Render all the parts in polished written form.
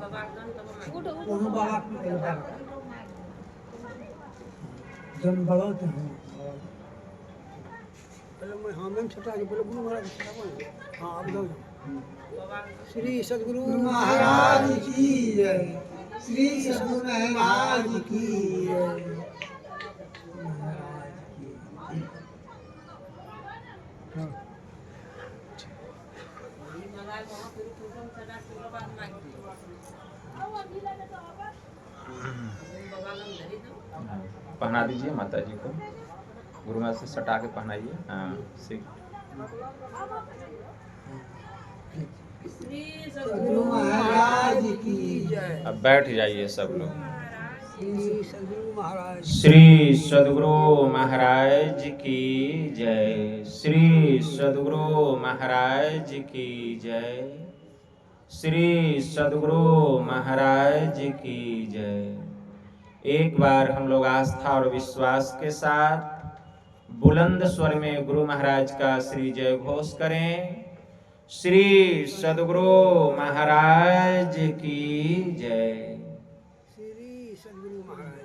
दोनों बाबा जन बड़ा थे पहले मैं हाँ मैम छटा के बोले गुरु महाराज छटा बोले हाँ आप जाओ श्री सद्गुरु महाराज की जय श्री सद्गुरु महाराज की जय महाराज की पहना दीजिए माता जी को, गुरु महाराज से सटा के पहनाइए। हाँ सीख। श्री सद्गुरु महाराज की जय। अब बैठ जाइए सब लोग। श्री सद्गुरु महाराज श्री सद्गुरु महाराज की जय। श्री सद्गुरु महाराज की जय। श्री सद्गुरु महाराज की जय। एक बार हम लोग आस्था और विश्वास के साथ बुलंद स्वर में गुरु महाराज का श्री जय घोष करें। श्री सद्गुरु महाराज की जय। श्री सद्गुरु महाराज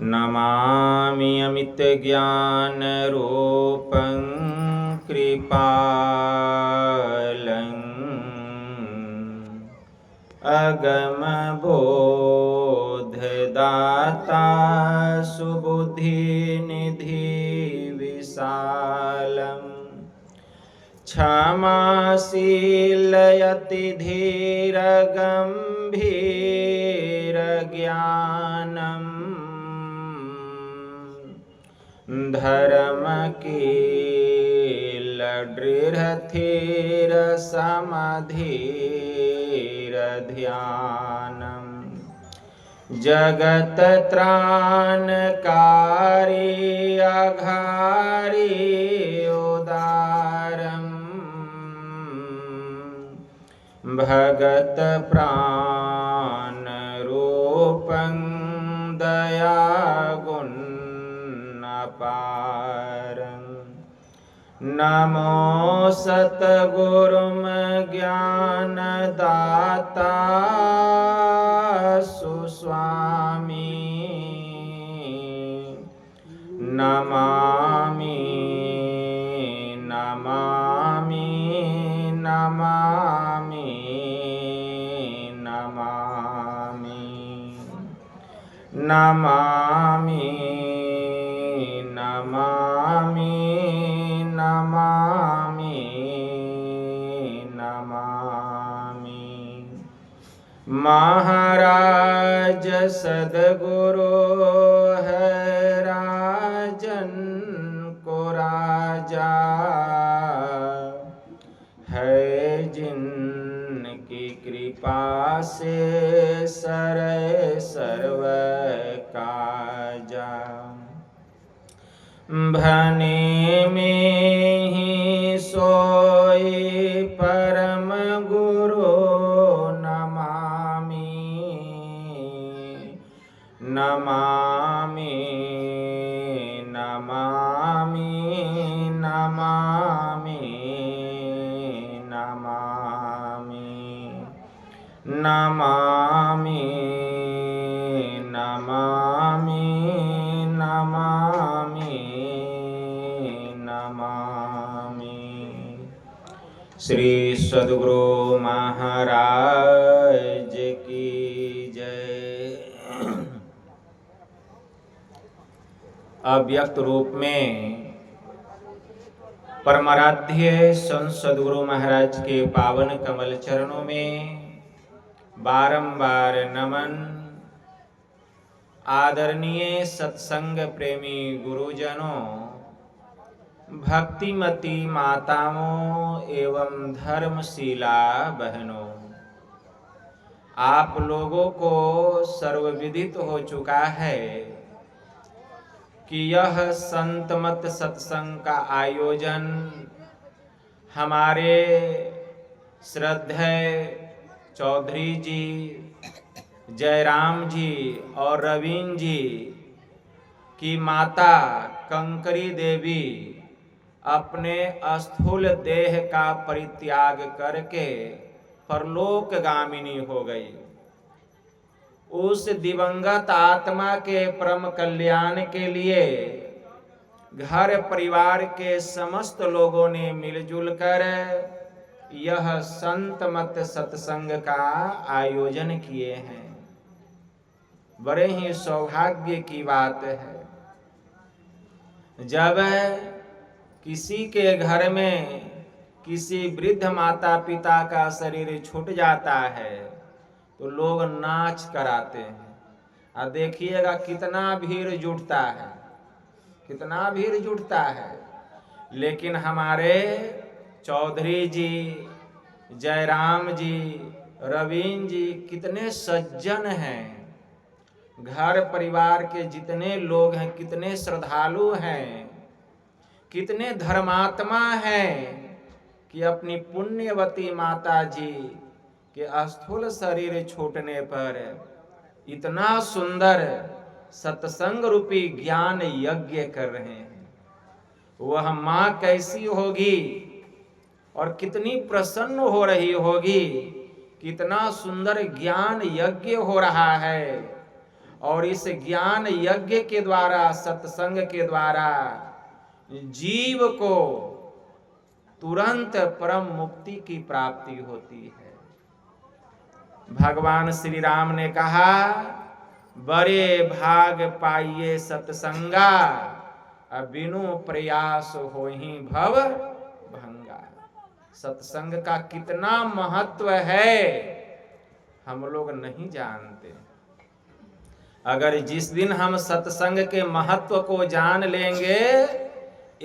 नमामि अमित ज्ञान रूपं कृपालं अगम बोधदाता सुबुद्धि निधि विशालम् क्षमाशीलयति धीर गंभीर ज्ञानम् धर्म कील दृढ़ थीर समधीर ध्यानम् जगत त्राणकारी अघारी उदारम् भगत प्राण रूपं दया गुण अपारं नमो सतगुरुम ज्ञानदाता सुस्वामी नमामि नमामि नमामि नमामि नमामि नमामि नमामि नमामि महाराज सद्गुरु है राजन को राजा है जिनकी कृपा से सरे सर्व काजा भने में ही सोई परम गुरु नमामि नमामि नमामि नमामि नमामि नमामि नमामि नमामि नमामि। श्री सद्गुरु महाराज की जय। अव्यक्त रूप में परमाराध्य संत सद्गुरु महाराज के पावन कमल चरणों में बारंबार नमन। आदरणीय सत्संग प्रेमी गुरुजनों, भक्तिमती माताओं एवं धर्मशीला बहनों, आप लोगों को सर्वविदित हो चुका है कि यह संतमत सत्संग का आयोजन हमारे श्रद्धेय चौधरी जी, जयराम जी और रवीन जी की माता कंकरी देवी अपने स्थूल देह का परित्याग करके परलोकगामिनी हो गई। उस दिवंगत आत्मा के परम कल्याण के लिए घर परिवार के समस्त लोगों ने मिलजुल कर यह संत मत सत्संग का आयोजन किए हैं। बड़े ही सौभाग्य की बात है। जब किसी के घर में किसी वृद्ध माता पिता का शरीर छूट जाता है तो लोग नाच कराते हैं। और देखिएगा कितना भीड़ जुटता है, कितना भीड़ जुटता है। लेकिन हमारे चौधरी जी, जयराम जी, रवीन जी कितने सज्जन हैं। घर परिवार के जितने लोग हैं कितने श्रद्धालु हैं, कितने धर्मात्मा हैं कि अपनी पुण्यवती माता जी के स्थूल शरीर छूटने पर इतना सुंदर सत्संग रूपी ज्ञान यज्ञ कर रहे हैं। वह माँ कैसी होगी और कितनी प्रसन्न हो रही होगी। कितना सुंदर ज्ञान यज्ञ हो रहा है और इस ज्ञान यज्ञ के द्वारा, सत्संग के द्वारा जीव को तुरंत परम मुक्ति की प्राप्ति होती है। भगवान श्री राम ने कहा, बड़े भाग पाइए सत्संगा, बिनु प्रयास होहि भव भंगा। सत्संग का कितना महत्व है हम लोग नहीं जानते। अगर जिस दिन हम सत्संग के महत्व को जान लेंगे,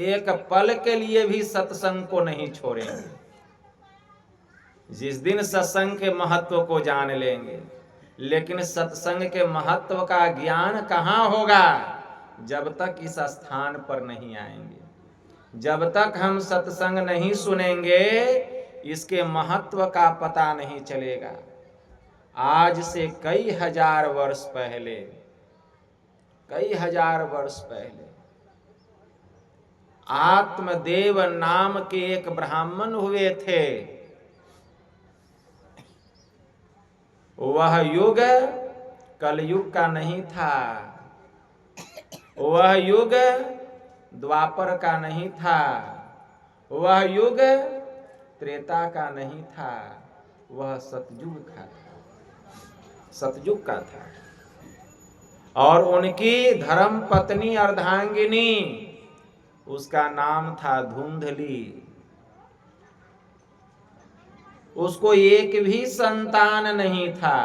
एक पल के लिए भी सत्संग को नहीं छोड़ेंगे। जिस दिन सत्संग के महत्व को जान लेंगे। लेकिन सत्संग के महत्व का ज्ञान कहाँ होगा? जब तक इस स्थान पर नहीं आएंगे, जब तक हम सत्संग नहीं सुनेंगे, इसके महत्व का पता नहीं चलेगा। आज से कई हजार वर्ष पहले, कई हजार वर्ष पहले आत्मदेव नाम के एक ब्राह्मण हुए थे। वह युग कलयुग का नहीं था, वह युग द्वापर का नहीं था, वह युग त्रेता का नहीं था, वह सतयुग का था, सतयुग का था। और उनकी धर्म पत्नी अर्धांगिनी, उसका नाम था धुंधली। उसको एक भी संतान नहीं था।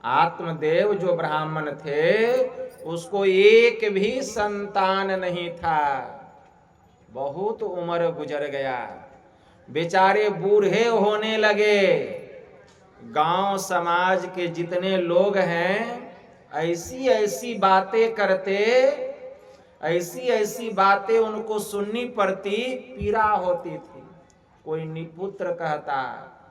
आत्मदेव जो ब्राह्मण थे, उसको एक भी संतान नहीं था। बहुत उम्र गुजर गया, बेचारे बूढ़े होने लगे। गांव समाज के जितने लोग हैं ऐसी ऐसी बातें करते, ऐसी ऐसी बातें उनको सुननी पड़ती, पीड़ा होती थी। कोई निपुत्र कहता,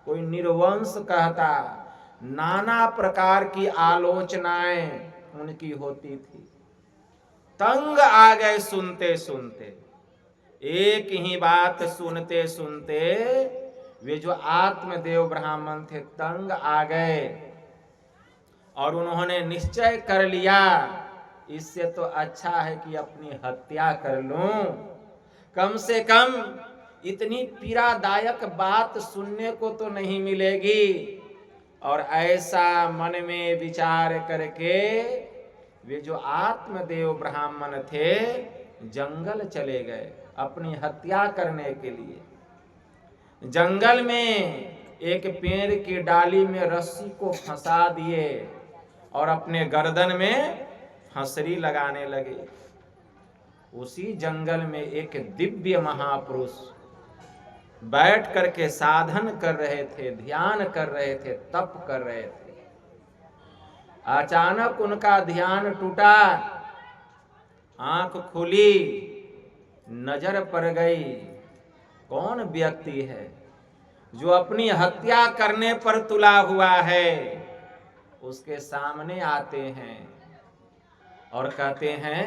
कोई निर्वंश कहता, नाना प्रकार की आलोचनाएं उनकी होती थी। तंग आ गए सुनते सुनते। एक ही बात सुनते सुनते वे जो आत्मदेव ब्राह्मण थे तंग आ गए और उन्होंने निश्चय कर लिया, इससे तो अच्छा है कि अपनी हत्या कर लूं। कम से कम इतनी पीड़ादायक बात सुनने को तो नहीं मिलेगी। और ऐसा मन में विचार करके वे जो आत्मदेव ब्राह्मण थे जंगल चले गए अपनी हत्या करने के लिए। जंगल में एक पेड़ की डाली में रस्सी को फंसा दिए और अपने गर्दन में फंसरी लगाने लगे। उसी जंगल में एक दिव्य महापुरुष बैठ करके साधन कर रहे थे, ध्यान कर रहे थे, तप कर रहे थे। अचानक उनका ध्यान टूटा, आंख खुली, नजर पड़ गई कौन व्यक्ति है जो अपनी हत्या करने पर तुला हुआ है, उसके सामने आते हैं और कहते हैं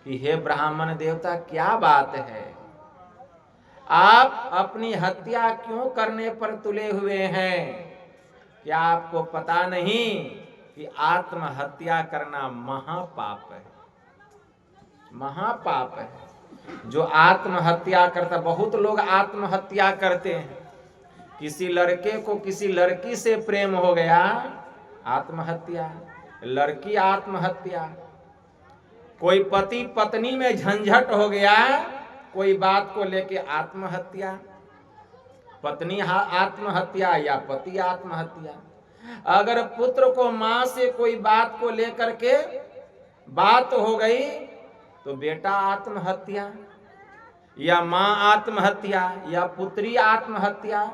कि हे ब्राह्मण देवता, क्या बात है, आप अपनी हत्या क्यों करने पर तुले हुए हैं? क्या आपको पता नहीं कि आत्महत्या करना महापाप है? महापाप है। जो आत्महत्या करता, बहुत लोग आत्महत्या करते हैं। किसी लड़के को किसी लड़की से प्रेम हो गया, आत्महत्या। लड़की आत्महत्या। कोई पति पत्नी में झंझट हो गया, कोई बात को लेके आत्महत्या। पत्नी आत्महत्या या पति आत्महत्या। अगर पुत्र को मां से कोई बात को लेकर के बात हो गई तो बेटा आत्महत्या, या मां आत्महत्या, या पुत्री आत्महत्या।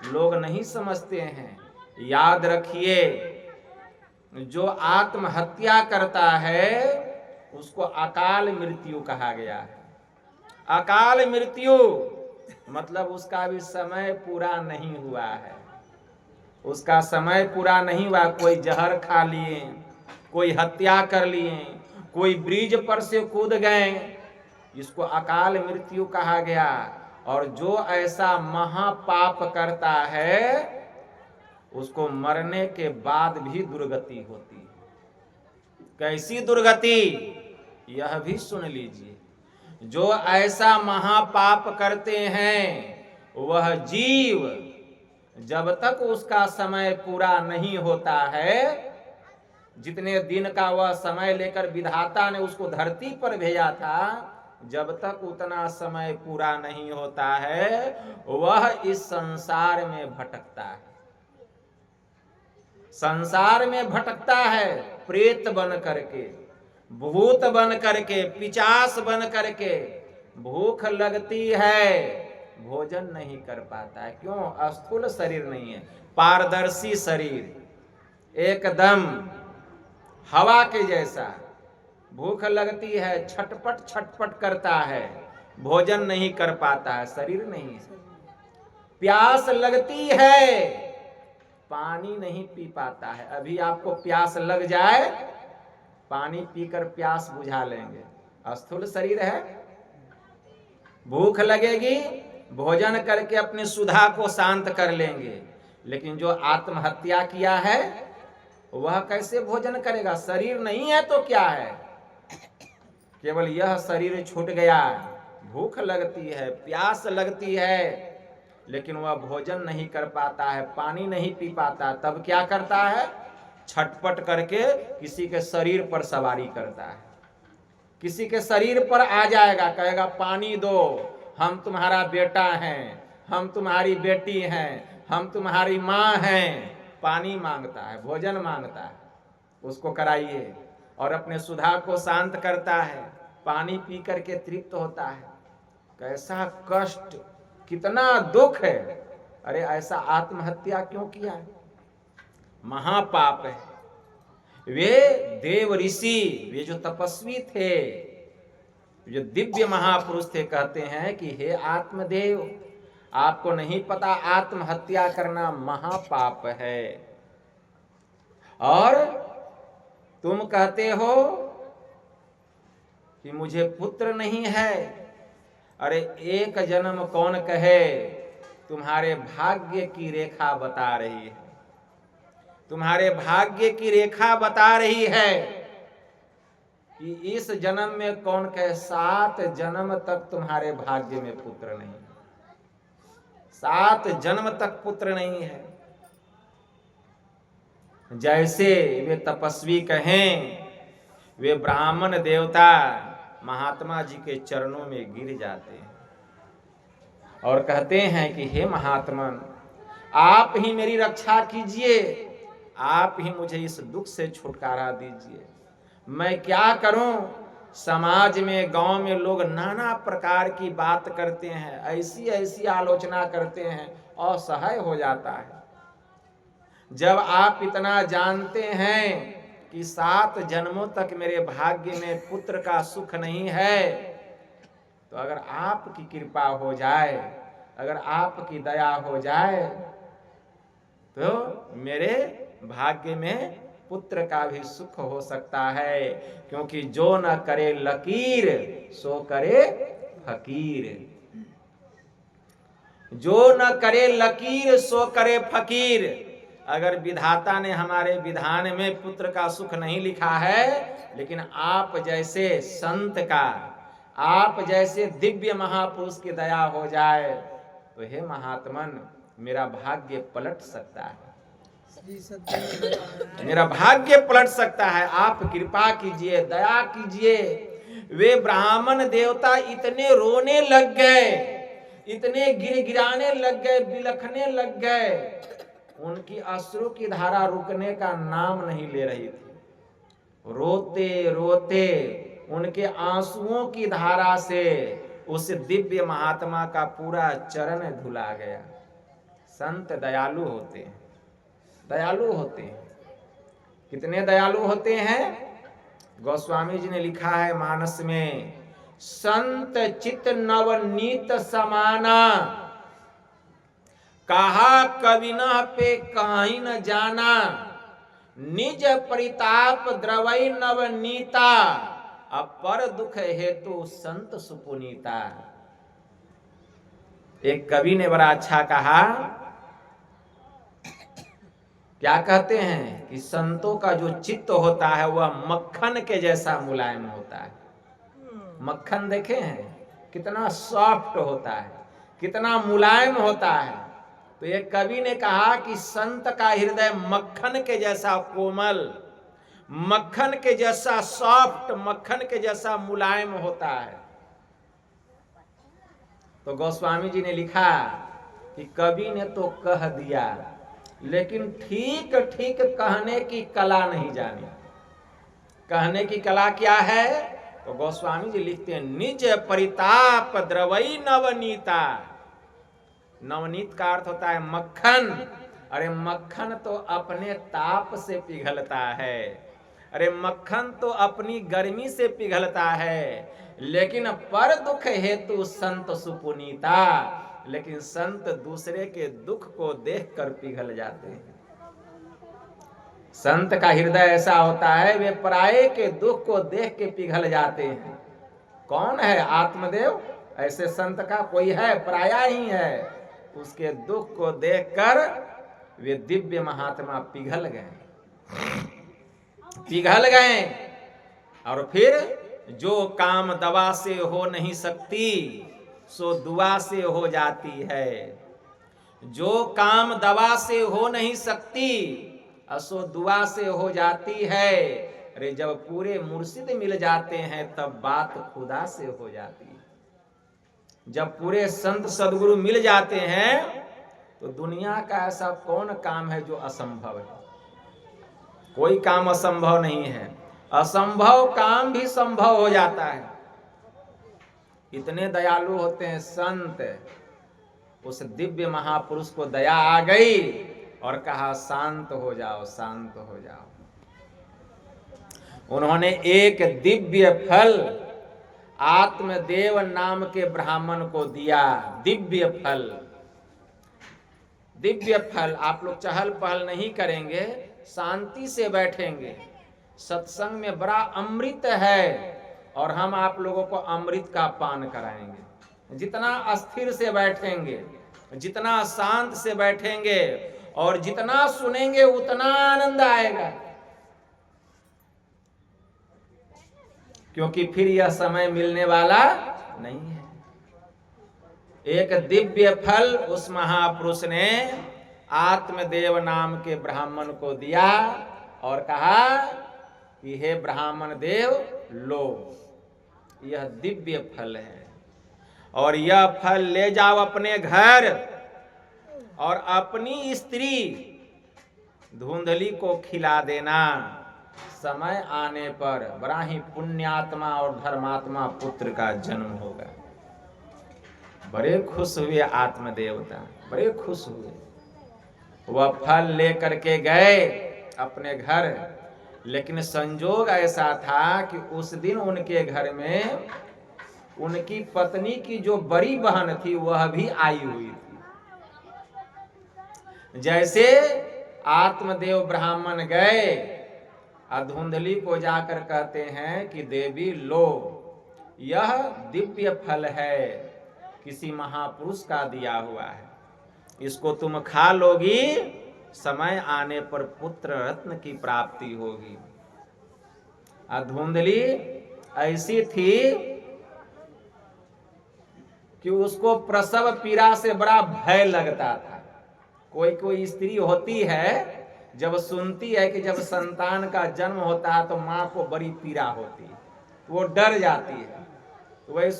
लोग नहीं समझते हैं। याद रखिए, जो आत्महत्या करता है उसको अकाल मृत्यु कहा गया है। अकाल मृत्यु मतलब उसका भी समय पूरा नहीं हुआ है। उसका समय पूरा नहीं हुआ। कोई जहर खा लिए, कोई हत्या कर लिए, कोई ब्रिज पर से कूद गए, इसको अकाल मृत्यु कहा गया। और जो ऐसा महापाप करता है उसको मरने के बाद भी दुर्गति होती है। कैसी दुर्गति, यह भी सुन लीजिए। जो ऐसा महापाप करते हैं वह जीव जब तक उसका समय पूरा नहीं होता है, जितने दिन का वह समय लेकर विधाता ने उसको धरती पर भेजा था, जब तक उतना समय पूरा नहीं होता है वह इस संसार में भटकता है। संसार में भटकता है, प्रेत बन करके, भूत बन करके, पिशाच बन करके। भूख लगती है, भोजन नहीं कर पाता है। क्यों? स्थूल शरीर नहीं है, पारदर्शी शरीर, एकदम हवा के जैसा। भूख लगती है, छटपट छटपट करता है, भोजन नहीं कर पाता है, शरीर नहीं है। प्यास लगती है, पानी नहीं पी पाता है। अभी आपको प्यास लग जाए, पानी पीकर प्यास बुझा लेंगे, स्थूल शरीर है। भूख लगेगी, भोजन करके अपनी सुधा को शांत कर लेंगे। लेकिन जो आत्महत्या किया है वह कैसे भोजन करेगा? शरीर नहीं है तो क्या है, केवल यह शरीर छूट गया। भूख लगती है, प्यास लगती है, लेकिन वह भोजन नहीं कर पाता है, पानी नहीं पी पाता। तब क्या करता है? छटपट करके किसी के शरीर पर सवारी करता है। किसी के शरीर पर आ जाएगा, कहेगा पानी दो, हम तुम्हारा बेटा हैं, हम तुम्हारी बेटी हैं, हम तुम्हारी माँ हैं। पानी मांगता है, भोजन मांगता है, उसको कराइए। और अपने सुधा को शांत करता है, पानी पी करके तृप्त होता है। कैसा कष्ट, कितना दुख है। अरे ऐसा आत्महत्या क्यों किया है? महापाप है। वे देव ऋषि, वे जो तपस्वी थे, जो दिव्य महापुरुष थे, कहते हैं कि हे आत्मदेव, आपको नहीं पता आत्महत्या करना महापाप है, और तुम कहते हो कि मुझे पुत्र नहीं है। अरे एक जन्म कौन कहे, तुम्हारे भाग्य की रेखा बता रही है। तुम्हारे भाग्य की रेखा बता रही है कि इस जन्म में कौन कहे 7 जन्म तक तुम्हारे भाग्य में पुत्र नहीं, 7 जन्म तक पुत्र नहीं है। जैसे वे तपस्वी कहें, वे ब्राह्मण देवता महात्मा जी के चरणों में गिर जाते हैं और कहते हैं कि हे महात्मन, आप ही मेरी रक्षा कीजिए, आप ही मुझे इस दुख से छुटकारा दीजिए। मैं क्या करूं? समाज में, गांव में लोग नाना प्रकार की बात करते हैं, ऐसी ऐसी आलोचना करते हैं, असहाय हो जाता है। जब आप इतना जानते हैं कि 7 जन्मों तक मेरे भाग्य में पुत्र का सुख नहीं है, तो अगर आपकी कृपा हो जाए, अगर आपकी दया हो जाए, तो मेरे भाग्य में पुत्र का भी सुख हो सकता है। क्योंकि जो न करे लकीर सो करे फकीर, जो न करे लकीर सो करे फकीर। अगर विधाता ने हमारे विधान में पुत्र का सुख नहीं लिखा है, लेकिन आप जैसे संत का, आप जैसे दिव्य महापुरुष की दया हो जाए, तो हे महात्मन मेरा भाग्य पलट सकता है, मेरा भाग्य पलट सकता है। आप कृपा कीजिए, दया कीजिए। वे ब्राह्मण देवता इतने रोने लग गए, इतने गिड़गिड़ाने लग गए, बिलखने लग गए, उनकी अश्रु की धारा रुकने का नाम नहीं ले रही थी। रोते रोते उनके आंसुओं की धारा से उस दिव्य महात्मा का पूरा चरण धुला गया। संत दयालु होते हैं, दयालु होते हैं। कितने दयालु होते हैं? गोस्वामी जी ने लिखा है मानस में, संत चित नवनीत समाना, कहा कवि न पे कहीं न जाना, निज परिताप द्रवई नवनीता, अपर दुख हेतु संत सुपुनीता। एक कवि ने बड़ा अच्छा कहा, क्या कहते हैं कि संतों का जो चित्त होता है वह मक्खन के जैसा मुलायम होता है। मक्खन देखे हैं कितना सॉफ्ट होता है, कितना मुलायम होता है। तो एक कवि ने कहा कि संत का हृदय मक्खन के जैसा कोमल, मक्खन के जैसा सॉफ्ट, मक्खन के जैसा मुलायम होता है। तो गोस्वामी जी ने लिखा कि कवि ने तो कह दिया, लेकिन ठीक ठीक कहने की कला नहीं जानी। कहने की कला क्या है? तो गोस्वामी जी लिखते हैं, निज परिताप द्रवई नवनीता। नवनीत का अर्थ होता है मक्खन। अरे मक्खन तो अपने ताप से पिघलता है, अरे मक्खन तो अपनी गर्मी से पिघलता है, लेकिन पर दुख हेतु संत सुपुनीता। लेकिन संत दूसरे के दुख को देखकर पिघल जाते हैं। संत का हृदय ऐसा होता है, वे पराये के दुख को देख के पिघल जाते हैं। कौन है? आत्मदेव। ऐसे संत का कोई है? पराया ही है। उसके दुख को देखकर वे दिव्य महात्मा पिघल गए, पिघल गए। और फिर जो काम दवा से हो नहीं सकती सो दुआ से हो जाती है। जो काम दवा से हो नहीं सकती असो दुआ से हो जाती है। अरे जब पूरे मुर्शिद मिल जाते हैं तब बात खुदा से हो जाती है। जब पूरे संत सदगुरु मिल जाते हैं तो दुनिया का ऐसा कौन काम है जो असंभव है? कोई काम असंभव नहीं है। असंभव काम भी संभव हो जाता है। इतने दयालु होते हैं संत। उस दिव्य महापुरुष को दया आ गई और कहा शांत हो जाओ, शांत हो जाओ। उन्होंने एक दिव्य फल आत्मदेव नाम के ब्राह्मण को दिया। दिव्य फल, दिव्य फल। आप लोग चहल पहल नहीं करेंगे, शांति से बैठेंगे। सत्संग में बड़ा अमृत है और हम आप लोगों को अमृत का पान कराएंगे। जितना अस्थिर से बैठेंगे, जितना शांत से बैठेंगे और जितना सुनेंगे उतना आनंद आएगा। क्योंकि फिर यह समय मिलने वाला नहीं है। एक दिव्य फल उस महापुरुष ने आत्मदेव नाम के ब्राह्मण को दिया और कहा कि हे ब्राह्मण देव, लो, यह दिव्य फल है और यह फल ले जाओ अपने घर और अपनी स्त्री धुंधली को खिला देना। समय आने पर बड़ा ही पुण्यात्मा और धर्मात्मा पुत्र का जन्म होगा। बड़े खुश हुए आत्मदेवता, बड़े खुश हुए। वह फल लेकर के गए अपने घर, लेकिन संजोग ऐसा था कि उस दिन उनके घर में उनकी पत्नी की जो बड़ी बहन थी वह भी आई हुई थी। जैसे आत्मदेव ब्राह्मण गए, धुंधली को जाकर कहते हैं कि देवी लो, यह दिव्य फल है, किसी महापुरुष का दिया हुआ है, इसको तुम खा लोगी, समय आने पर पुत्र रत्न की प्राप्ति होगी। धुंधली ऐसी थी कि उसको प्रसव पीड़ा से बड़ा भय लगता था। कोई कोई स्त्री होती है, जब सुनती है कि जब संतान का जन्म होता है तो माँ को बड़ी पीड़ा होती है, वो डर जाती है। तो वही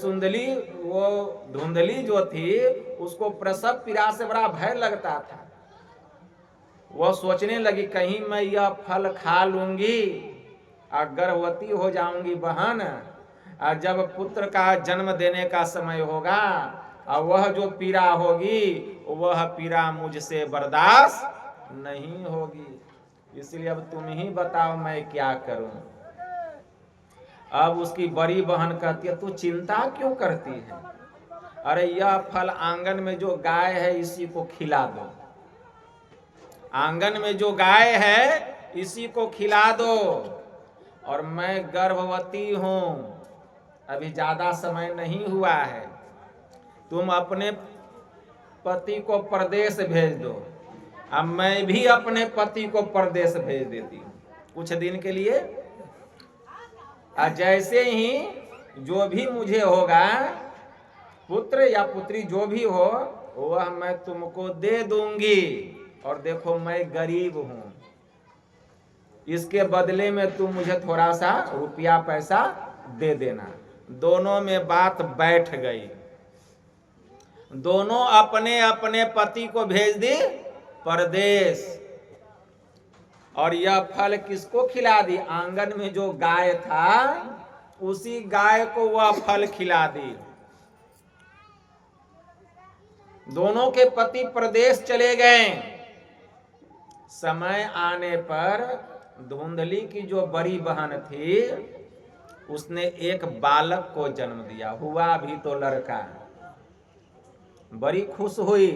धुंधली जो थी उसको प्रसव पीड़ा से बड़ा भय लगता था। वह सोचने लगी कहीं मैं यह फल खा लूंगी और गर्भवती हो जाऊंगी बहन, और जब पुत्र का जन्म देने का समय होगा और वह जो पीड़ा होगी वह पीड़ा मुझसे बर्दाश्त नहीं होगी, इसलिए अब तुम ही बताओ मैं क्या करूं। अब उसकी बड़ी बहन कहती है तू चिंता क्यों करती है, अरे यह फल आंगन में जो गाय है इसी को खिला दो, आंगन में जो गाय है इसी को खिला दो, और मैं गर्भवती हूं, अभी ज्यादा समय नहीं हुआ है, तुम अपने पति को परदेश भेज दो, अब मैं भी अपने पति को परदेश भेज देती हूँ कुछ दिन के लिए, और जैसे ही जो भी मुझे होगा पुत्र या पुत्री जो भी हो वह मैं तुमको दे दूंगी, और देखो मैं गरीब हूं, इसके बदले में तुम मुझे थोड़ा सा रुपया पैसा दे देना। दोनों में बात बैठ गई, दोनों अपने अपने पति को भेज दी परदेश, और यह फल किसको खिला दी, आंगन में जो गाय था उसी गाय को वह फल खिला दी। दोनों के पति प्रदेश चले गए। समय आने पर धुंधली की जो बड़ी बहन थी उसने एक बालक को जन्म दिया, हुआ भी तो लड़का, बड़ी खुश हुई,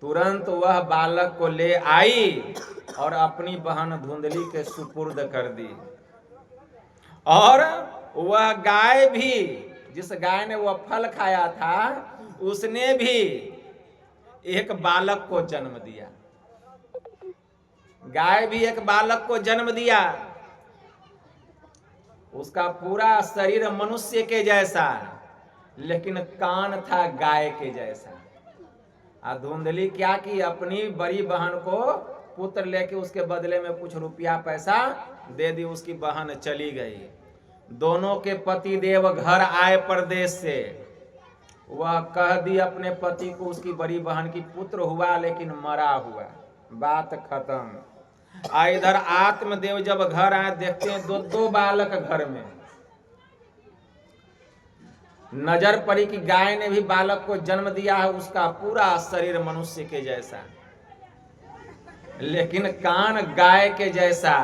तुरंत वह बालक को ले आई और अपनी बहन धुंधली के सुपुर्द कर दी। और वह गाय भी, जिस गाय ने वह फल खाया था उसने भी एक बालक को जन्म दिया, गाय भी एक बालक को जन्म दिया। उसका पूरा शरीर मनुष्य के जैसा, लेकिन कान था गाय के जैसा। धुंधली क्या की, अपनी बड़ी बहन को पुत्र लेके उसके बदले में कुछ रुपया पैसा दे दी, उसकी बहन चली गई। दोनों के पति देव घर आए परदेश से, वह कह दी अपने पति को उसकी बड़ी बहन की पुत्र हुआ लेकिन मरा हुआ, बात खत्म। इधर आत्मदेव जब घर आए देखते हैं दो दो बालक घर में। नजर पड़ी कि गाय ने भी बालक को जन्म दिया है, उसका पूरा शरीर मनुष्य के जैसा लेकिन कान गाय के जैसा।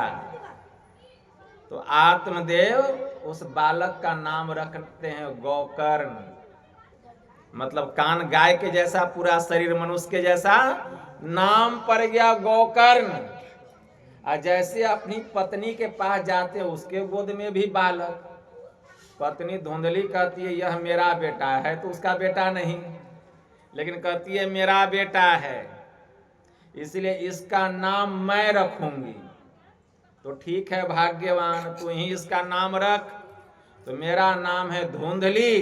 तो आत्मदेव उस बालक का नाम रखते हैं गोकर्ण, मतलब कान गाय के जैसा, पूरा शरीर मनुष्य के जैसा, नाम पड़ गया गोकर्ण। और जैसे अपनी पत्नी के पास जाते उसके गोद में भी बालक। पत्नी धुंधली कहती है यह मेरा बेटा है, तो उसका बेटा नहीं, लेकिन कहती है मेरा बेटा है, इसलिए इसका नाम मैं रखूंगी। तो ठीक है भाग्यवान, तू ही इसका नाम रख। तो मेरा नाम है धुंधली,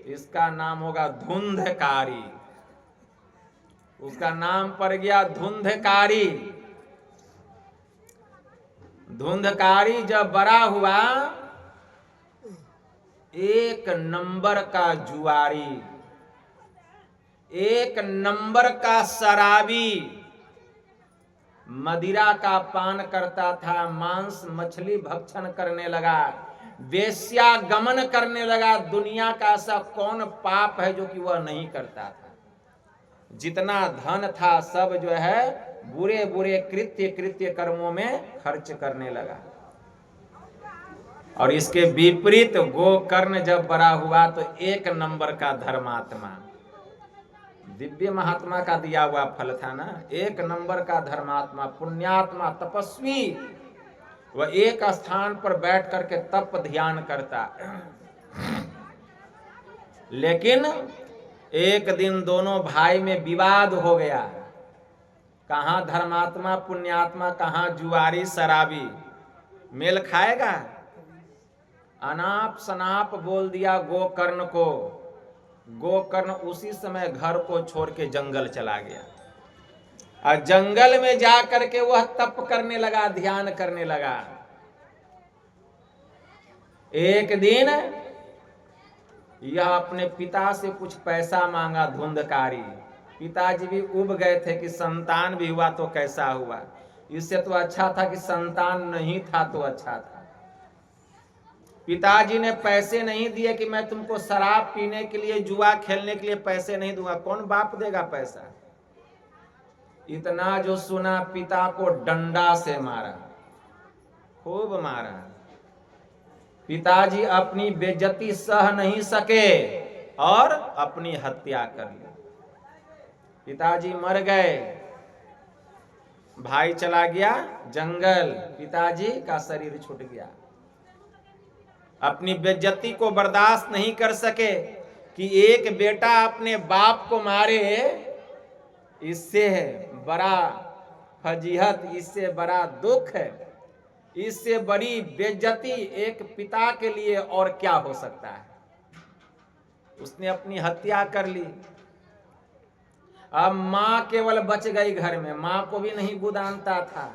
इसका नाम होगा धुंधकारी। उसका नाम पड़ गया धुंधकारी। धुंधकारी जब बड़ा हुआ, एक नंबर का जुआरी, एक नंबर का शराबी, मदिरा का पान करता था, मांस मछली भक्षण करने लगा, वेश्यागमन करने लगा। दुनिया का ऐसा कौन पाप है जो कि वह नहीं करता था। जितना धन था सब जो है बुरे बुरे कृत्य कर्मों में खर्च करने लगा। और इसके विपरीत गोकर्ण जब बड़ा हुआ तो 1 नंबर का धर्मात्मा, दिव्य महात्मा का दिया हुआ फल था ना, 1 नंबर का धर्मात्मा, पुण्यात्मा, तपस्वी। वह एक स्थान पर बैठ करके तप ध्यान करता। लेकिन एक दिन दोनों भाई में विवाद हो गया। कहाँ धर्मात्मा पुण्यात्मा, कहाँ जुआरी शराबी मेल खाएगा। अनाप शनाप बोल दिया गोकर्ण को। गोकर्ण उसी समय घर को छोड़ के जंगल चला गया और जंगल में जा करके वह तप करने लगा, ध्यान करने लगा। एक दिन यह अपने पिता से कुछ पैसा मांगा, धुंधकारी। पिताजी भी उब गए थे कि संतान भी हुआ तो कैसा हुआ, इससे तो अच्छा था कि संतान नहीं था तो अच्छा था। पिताजी ने पैसे नहीं दिए कि मैं तुमको शराब पीने के लिए, जुआ खेलने के लिए पैसे नहीं दूंगा। कौन बाप देगा पैसा। इतना जो सुना, पिता को डंडा से मारा, खूब मारा। पिताजी अपनी बेइज्जती सह नहीं सके और अपनी हत्या कर ली। पिताजी मर गए, भाई चला गया जंगल, पिताजी का शरीर छूट गया। अपनी बेइज्जती को बर्दाश्त नहीं कर सके कि एक बेटा अपने बाप को मारे, इससे बड़ा फजीहत, इससे बड़ा दुख, इससे बड़ी बेइज्जती एक पिता के लिए और क्या हो सकता है। उसने अपनी हत्या कर ली। अब मां केवल बच गई घर में। मां को भी नहीं गुदानता था,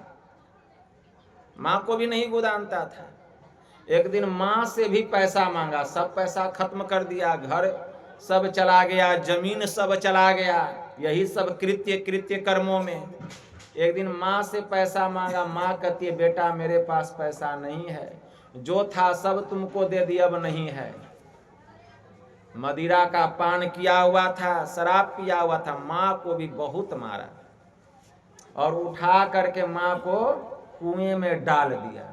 मां को भी नहीं गुदानता था। एक दिन मां से भी पैसा मांगा, सब पैसा खत्म कर दिया, घर सब चला गया, जमीन सब चला गया, यही सब कृत्य कर्मों में। एक दिन मां से पैसा मांगा, मां कहती है बेटा मेरे पास पैसा नहीं है, जो था सब तुमको दे दिया, अब नहीं है। मदिरा का पान किया हुआ था, शराब पिया हुआ था। मां को भी बहुत मारा और उठा करके मां को कुएं में डाल दिया।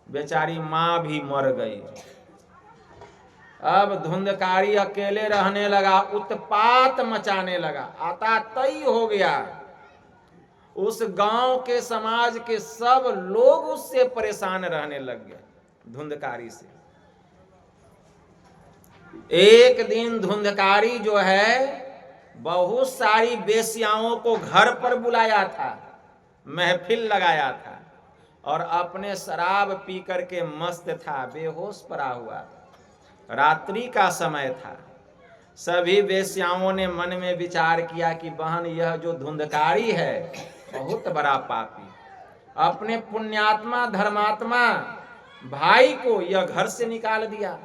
बेचारी मां भी मर गई। अब धुंधकारी अकेले रहने लगा, उत्पात मचाने लगा, आतातई हो गया। उस गांव के समाज के सब लोग उससे परेशान रहने लग गए, धुंधकारी से। एक दिन धुंधकारी जो है बहुत सारी बेश्याओं को घर पर बुलाया था, महफिल लगाया था और अपने शराब पी करके मस्त था, बेहोश पड़ा हुआ। रात्रि का समय था। सभी वेश्याओं ने मन में विचार किया कि बहन यह जो धुंधकारी है बहुत बड़ा पापी, अपने पुण्यात्मा धर्मात्मा भाई को यह घर से निकाल दिया।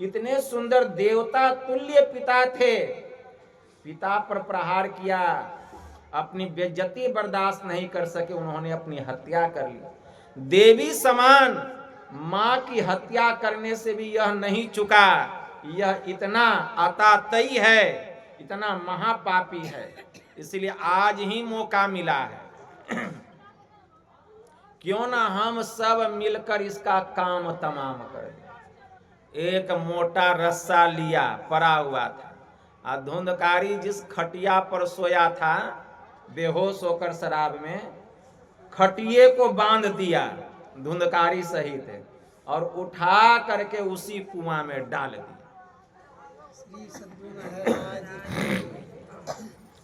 इतने सुंदर देवता तुल्य पिता थे, पिता पर प्रहार किया। अपनी बेइज्जती बर्दाश्त नहीं कर सके, उन्होंने अपनी हत्या कर ली। देवी समान मां की हत्या करने से भी यह नहीं चुका। यह इतना आतातई है, इतना महापापी है। इसलिए आज ही मौका मिला है, क्यों ना हम सब मिलकर इसका काम तमाम कर दें। एक मोटा रस्सा लिया, पड़ा हुआ था। धुंधकारी जिस खटिया पर सोया था बेहोश होकर शराब में, खटिये को बांध दिया धुंधकारी सहित और उठा करके उसी कुआं में डाल दिया।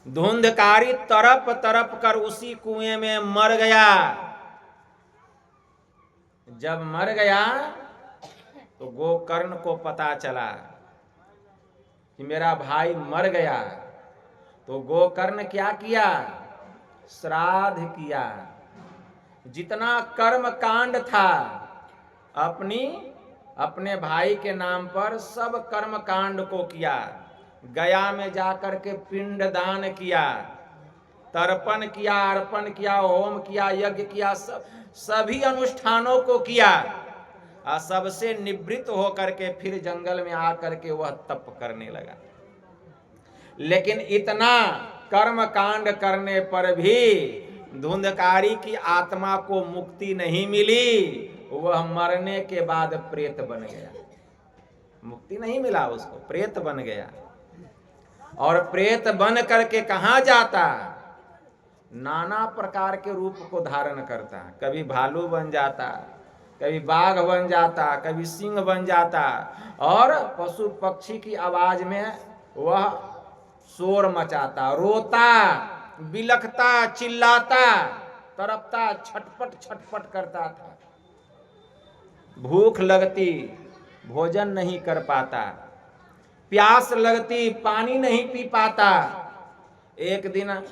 धुंधकारी तरप तरप कर उसी कुएं में मर गया। जब मर गया तो गोकर्ण को पता चला कि मेरा भाई मर गया। तो गोकर्ण क्या किया, श्राद्ध किया। जितना कर्म कांड था अपने भाई के नाम पर सब कर्म कांड को किया। गया में जाकर के पिंड दान किया, तर्पण किया, अर्पण किया, होम किया, यज्ञ किया, सभी अनुष्ठानों को किया। और सबसे निवृत्त होकर के फिर जंगल में आकर के वह तप करने लगा। लेकिन इतना कर्म कांड करने पर भी धुंधकारी की आत्मा को मुक्ति नहीं मिली। वह मरने के बाद प्रेत बन गया। मुक्ति नहीं मिला उसको, प्रेत बन गया। और प्रेत बन करके कहाँ जाता? नाना प्रकार के रूप को धारण करता। कभी भालू बन जाता, कभी बाघ बन जाता, कभी सिंह बन जाता, और पशु पक्षी की आवाज में वह शोर मचाता, रोता, बिलखता, चिल्लाता, तड़पता, छटपट छटपट करता था। भूख लगती, भोजन नहीं कर पाता, प्यास लगती, पानी नहीं पी पाता। एक दिन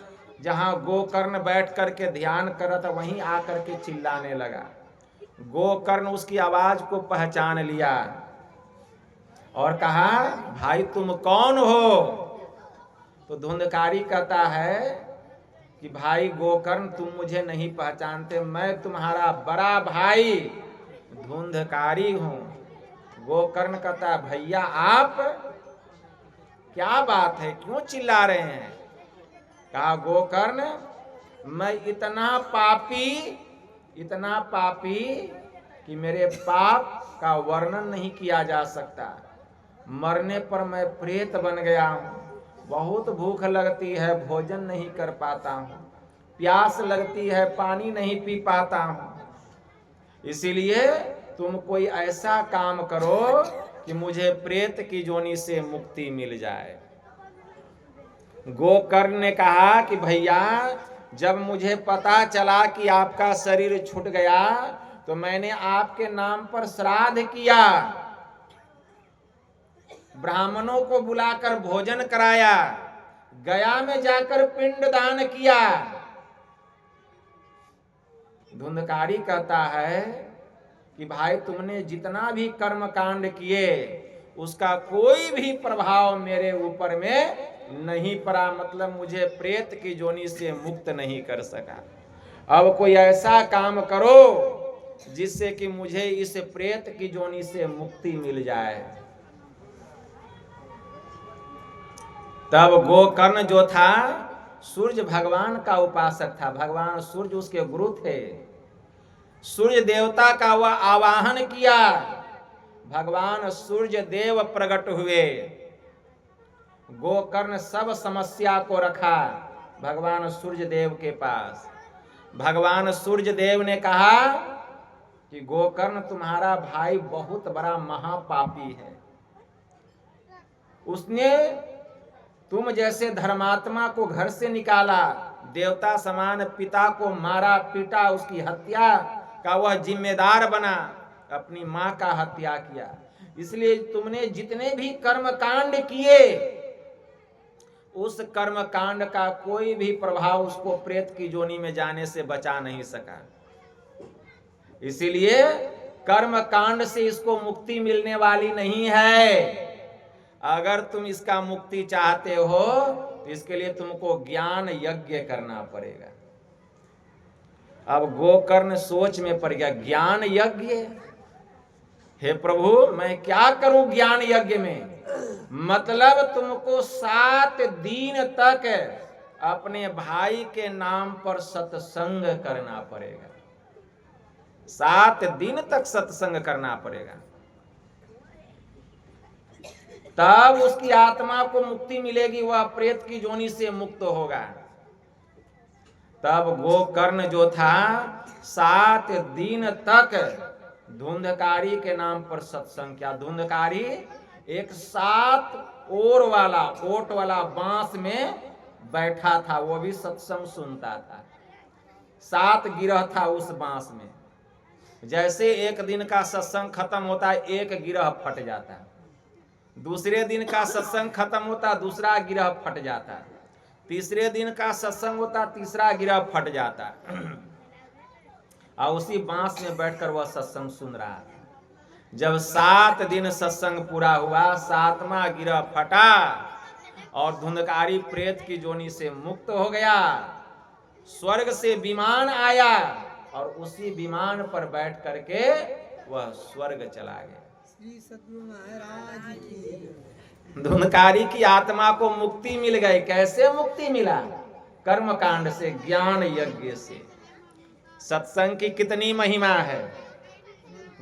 जहां गोकर्ण बैठ करके ध्यान कर रहा था, वहीं आकर के चिल्लाने लगा। गोकर्ण उसकी आवाज को पहचान लिया और कहा, भाई तुम कौन हो? तो धुंधकारी कहता है कि भाई गोकर्ण, तुम मुझे नहीं पहचानते, मैं तुम्हारा बड़ा भाई धुंधकारी हूं। गोकर्ण कहता, भैया आप, क्या बात है, क्यों चिल्ला रहे हैं? कहा, गोकर्ण, मैं इतना पापी कि मेरे पाप का वर्णन नहीं किया जा सकता। मरने पर मैं प्रेत बन गया हूँ, बहुत भूख लगती है, भोजन नहीं कर पाता हूँ, प्यास लगती है, पानी नहीं पी पाता हूँ। इसीलिए तुम कोई ऐसा काम करो कि मुझे प्रेत की जोनी से मुक्ति मिल जाए। गोकर्ण ने कहा कि भैया, जब मुझे पता चला कि आपका शरीर छूट गया तो मैंने आपके नाम पर श्राद्ध किया, ब्राह्मणों को बुलाकर भोजन कराया, गया में जाकर पिंड दान किया। धुंधकारी कहता है कि भाई तुमने जितना भी कर्म कांड किए उसका कोई भी प्रभाव मेरे ऊपर में नहीं पड़ा, मतलब मुझे प्रेत की जोनी से मुक्त नहीं कर सका। अब कोई ऐसा काम करो जिससे कि मुझे इस प्रेत की जोनी से मुक्ति मिल जाए। तब गोकर्ण जो था सूर्य भगवान का उपासक था, भगवान सूर्य उसके गुरु थे। सूर्य देवता का वह आवाहन किया, भगवान सूर्य देव प्रकट हुए। गोकर्ण सब समस्या को रखा भगवान सूर्य देव के पास। भगवान सूर्य देव ने कहा कि गोकर्ण, तुम्हारा भाई बहुत बड़ा महापापी है, उसने तुम जैसे धर्मात्मा को घर से निकाला, देवता समान पिता को मारा पीटा, उसकी हत्या का वह जिम्मेदार बना, अपनी मां का हत्या किया। इसलिए तुमने जितने भी कर्म कांड किए उस कर्म कांड का कोई भी प्रभाव उसको प्रेत की जोनी में जाने से बचा नहीं सका। इसीलिए कर्म कांड से इसको मुक्ति मिलने वाली नहीं है। अगर तुम इसका मुक्ति चाहते हो तो इसके लिए तुमको ज्ञान यज्ञ करना पड़ेगा। अब गोकर्ण सोच में पड़ गया, ज्ञान यज्ञ? हे प्रभु, मैं क्या करूं ज्ञान यज्ञ में? मतलब तुमको 7 दिन तक अपने भाई के नाम पर सत्संग करना पड़ेगा। 7 दिन तक सत्संग करना पड़ेगा, तब उसकी आत्मा को मुक्ति मिलेगी, वह प्रेत की जोनी से मुक्त होगा। तब गोकर्ण जो था 7 दिन तक धुंधकारी के नाम पर सत्संग किया। धुंधकारी एक 7 ओट वाला बांस में बैठा था, वो भी सत्संग सुनता था। 7 गिरह था उस बांस में। जैसे एक दिन का सत्संग खत्म होता है, एक गिरह फट जाता है। दूसरे दिन का सत्संग खत्म होता, दूसरा गिरह फट जाता। तीसरे दिन का सत्संग होता, तीसरा गिरह फट जाता। और उसी बांस में बैठकर वह सत्संग सुन रहा था। जब 7 दिन सत्संग पूरा हुआ, 7वां गिरह फटा और धुंधकारी प्रेत की जोनी से मुक्त हो गया। स्वर्ग से विमान आया और उसी विमान पर बैठ करके वह स्वर्ग चला गया। श्री सद्गुरु महाराज की। धुंधकारी की आत्मा को मुक्ति मिल गई। कैसे मुक्ति मिला? कर्म कांड से, ज्ञान यज्ञ से। सत्संग की कितनी महिमा है।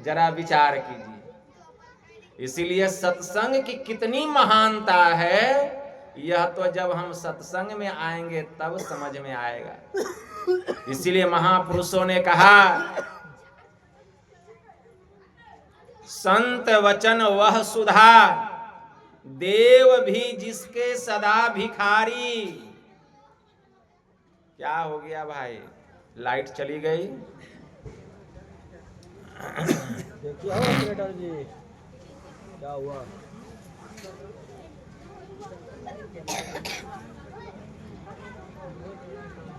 जरा विचार कीजिए। इसीलिए सत्संग की कितनी महानता है, यह तो जब हम सत्संग में आएंगे तब समझ में आएगा। इसीलिए महापुरुषों ने कहा, संत वचन वह सुधा, देव भी जिसके सदा भिखारी। क्या हो गया भाई, लाइट चली गई? देखिए ऑपरेटर जी क्या हुआ।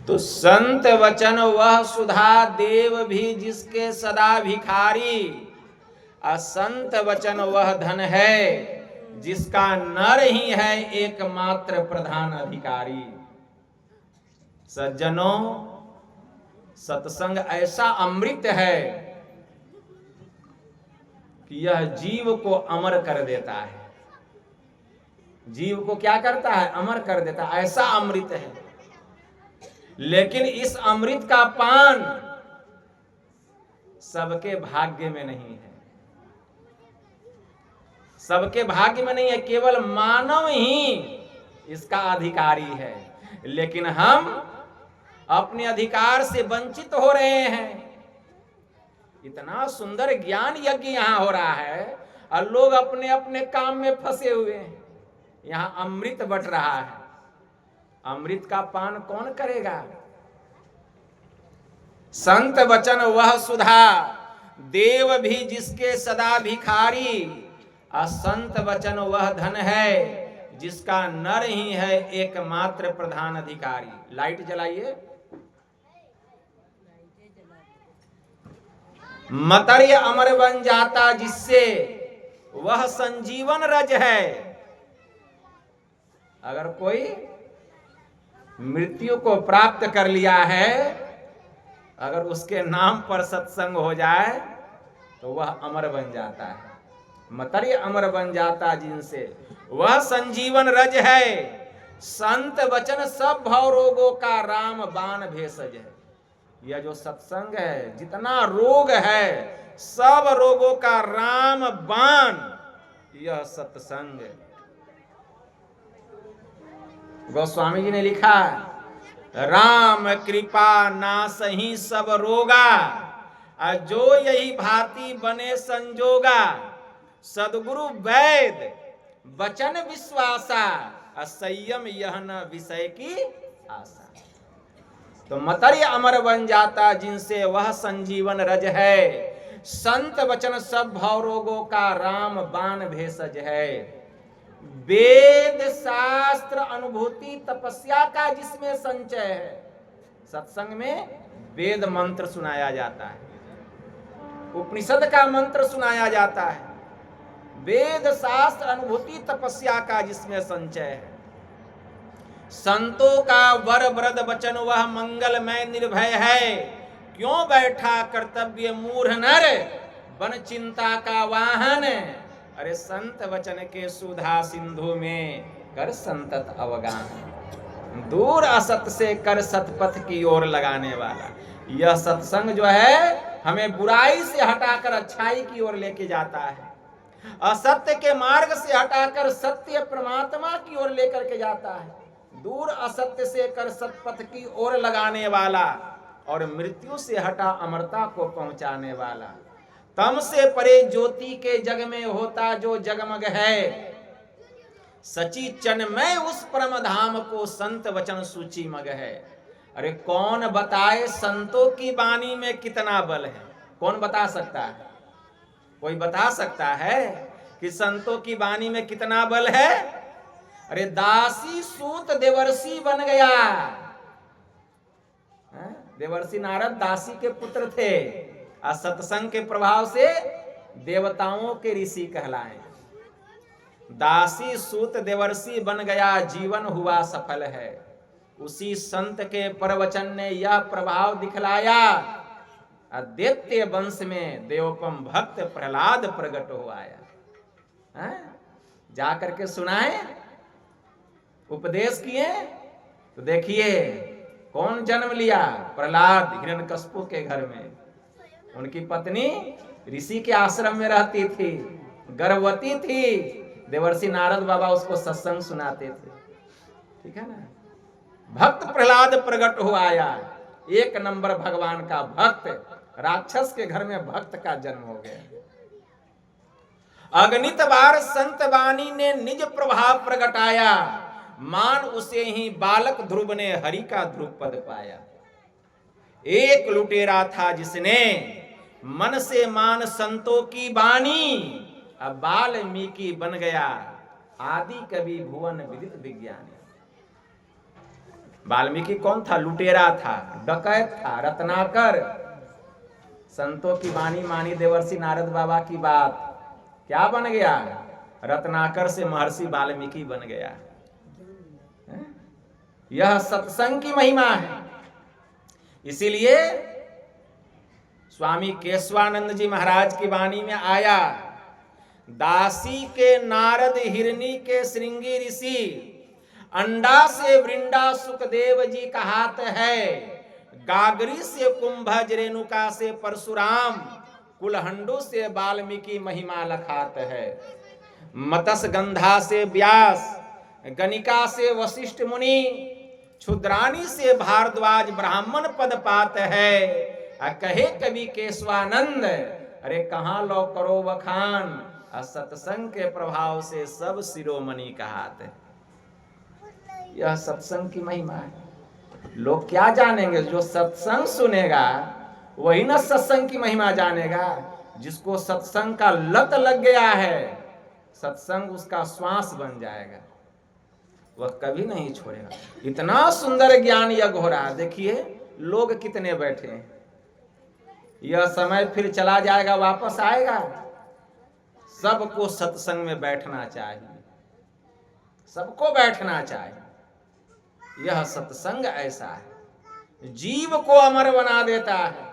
तो संत वचन वह सुधा, देव भी जिसके सदा भिखारी। असंत वचन वह धन है, जिसका नर ही है एकमात्र प्रधान अधिकारी। सज्जनों, सत्संग ऐसा अमृत है कि यह जीव को अमर कर देता है। जीव को क्या करता है? अमर कर देता है। ऐसा अमृत है। लेकिन इस अमृत का पान सबके भाग्य में नहीं है। सबके भाग्य में नहीं है, केवल मानव ही इसका अधिकारी है। लेकिन हम अपने अधिकार से वंचित हो रहे हैं। इतना सुंदर ज्ञान यज्ञ यहां हो रहा है और लोग अपने अपने काम में फंसे हुए हैं। यहां अमृत बट रहा है, अमृत का पान कौन करेगा? संत वचन वह सुधा, देव भी जिसके सदा भिखारी। असंत वचन वह धन है, जिसका नर ही है एकमात्र प्रधान अधिकारी। लाइट जलाइए। मतर्य अमर बन जाता जिससे, वह संजीवन रज है। अगर कोई मृत्यु को प्राप्त कर लिया है, अगर उसके नाम पर सत्संग हो जाए तो वह अमर बन जाता है। मतर्य अमर बन जाता जिनसे, वह संजीवन रज है। संत वचन सब भव रोगों का राम बाण भेषज है। यह जो सत्संग है, जितना रोग है सब रोगों का राम बाण यह सत्संग है। गोस्वामी जी ने लिखा, राम कृपा नासही सब रोगा, जो यही भांति बने संजोगा। सदगुरु वैद वचन विश्वासा, असंयम यह न विषय की आशा। तो मतर्य अमर बन जाता जिनसे, वह संजीवन रज है। संत वचन सब भव रोगों का राम बाण भेषज है। वेद शास्त्र अनुभूति तपस्या का जिसमें संचय है। सत्संग में वेद मंत्र सुनाया जाता है, उपनिषद का मंत्र सुनाया जाता है। वेद शास्त्र अनुभूति तपस्या का जिसमें संचय है। संतों का वर वृद वचन वह मंगलमय निर्भय है। क्यों बैठा कर्तव्य मूढ़ नर, बन चिंता का वाहन। अरे संत वचन के सुधा सिंधु में कर संतत अवगान। दूर असत से कर सतपथ की ओर लगाने वाला यह सत्संग जो है, हमें बुराई से हटाकर अच्छाई की ओर लेके जाता है। असत्य के मार्ग से हटाकर सत्य परमात्मा की ओर लेकर के जाता है। दूर असत्य से कर सतपथ की ओर लगाने वाला और मृत्यु से हटा अमरता को पहुंचाने वाला। तम से परे ज्योति के जग में होता जो जगमग है। सची चन्मय उस परम धाम को संत वचन सूची मग है। अरे कौन बताए संतों की वाणी में कितना बल है? कौन बता सकता है? कोई बता सकता है कि संतों की वाणी में कितना बल है? अरे दासी सूत देवर्षि बन गया। देवर्षि नारद दासी के पुत्र थे, और सत्संग के प्रभाव से देवताओं के ऋषि कहलाए। दासी सूत देवर्षि बन गया, जीवन हुआ सफल है। उसी संत के प्रवचन ने यह प्रभाव दिखलाया। दैत्य वंश में देवोपम भक्त प्रहलाद प्रकट हो आया। जा करके सुनाए, उपदेश किए। तो देखिए कौन जन्म लिया? प्रहलाद हिरण्यकश्यप के घर में। उनकी पत्नी ऋषि के आश्रम में रहती थी, गर्भवती थी। देवर्षि नारद बाबा उसको सत्संग सुनाते थे, ठीक है ना। भक्त प्रहलाद प्रकट हो आया, एक नंबर भगवान का भक्त, राक्षस के घर में भक्त का जन्म हो गया। अगणित बार संत वाणी ने निज प्रभाव प्रगटाया, मान उसे ही बालक ध्रुव ने हरि का ध्रुव पद पाया। एक लुटेरा था जिसने मन से मान संतों की बानी, अब वाल्मीकि बन गया आदि कवि भुवन विदित विज्ञानी। वाल्मीकि कौन था? लुटेरा था, डकैत था, रत्नाकर। संतों की वाणी मानी देवर्षि नारद बाबा की बात, क्या बन गया? रत्नाकर से महर्षि वाल्मीकि बन गया। यह सत्संग की महिमा है। इसीलिए स्वामी केशवानंद जी महाराज की वाणी में आया, दासी के नारद हिरनी के श्रृंगी ऋषि, अंडा से वृंदा सुखदेव जी का हाथ है, गागरी से कुंभज रेणुका से परशुराम, कुलहंडू से वाल्मीकि महिमा लखात है। मतस गंधा से व्यास, गणिका से वशिष्ठ मुनि, क्षुद्रानी से भारद्वाज ब्राह्मण पद पात है। कहे कवि केशवानंद, अरे कहाँ लो करो बखान, सत्संग के प्रभाव से सब शिरोमणि कहाते। यह सत्संग की महिमा है। लोग क्या जानेंगे? जो सत्संग सुनेगा वही ना सत्संग की महिमा जानेगा। जिसको सत्संग का लत लग गया है, सत्संग उसका श्वास बन जाएगा, वह कभी नहीं छोड़ेगा। इतना सुंदर ज्ञान यज्ञ हो रहा है, देखिए लोग कितने बैठे हैं। यह समय फिर चला जाएगा, वापस आएगा। सबको सत्संग में बैठना चाहिए, सबको बैठना चाहिए। यह सत्संग ऐसा है, जीव को अमर बना देता है।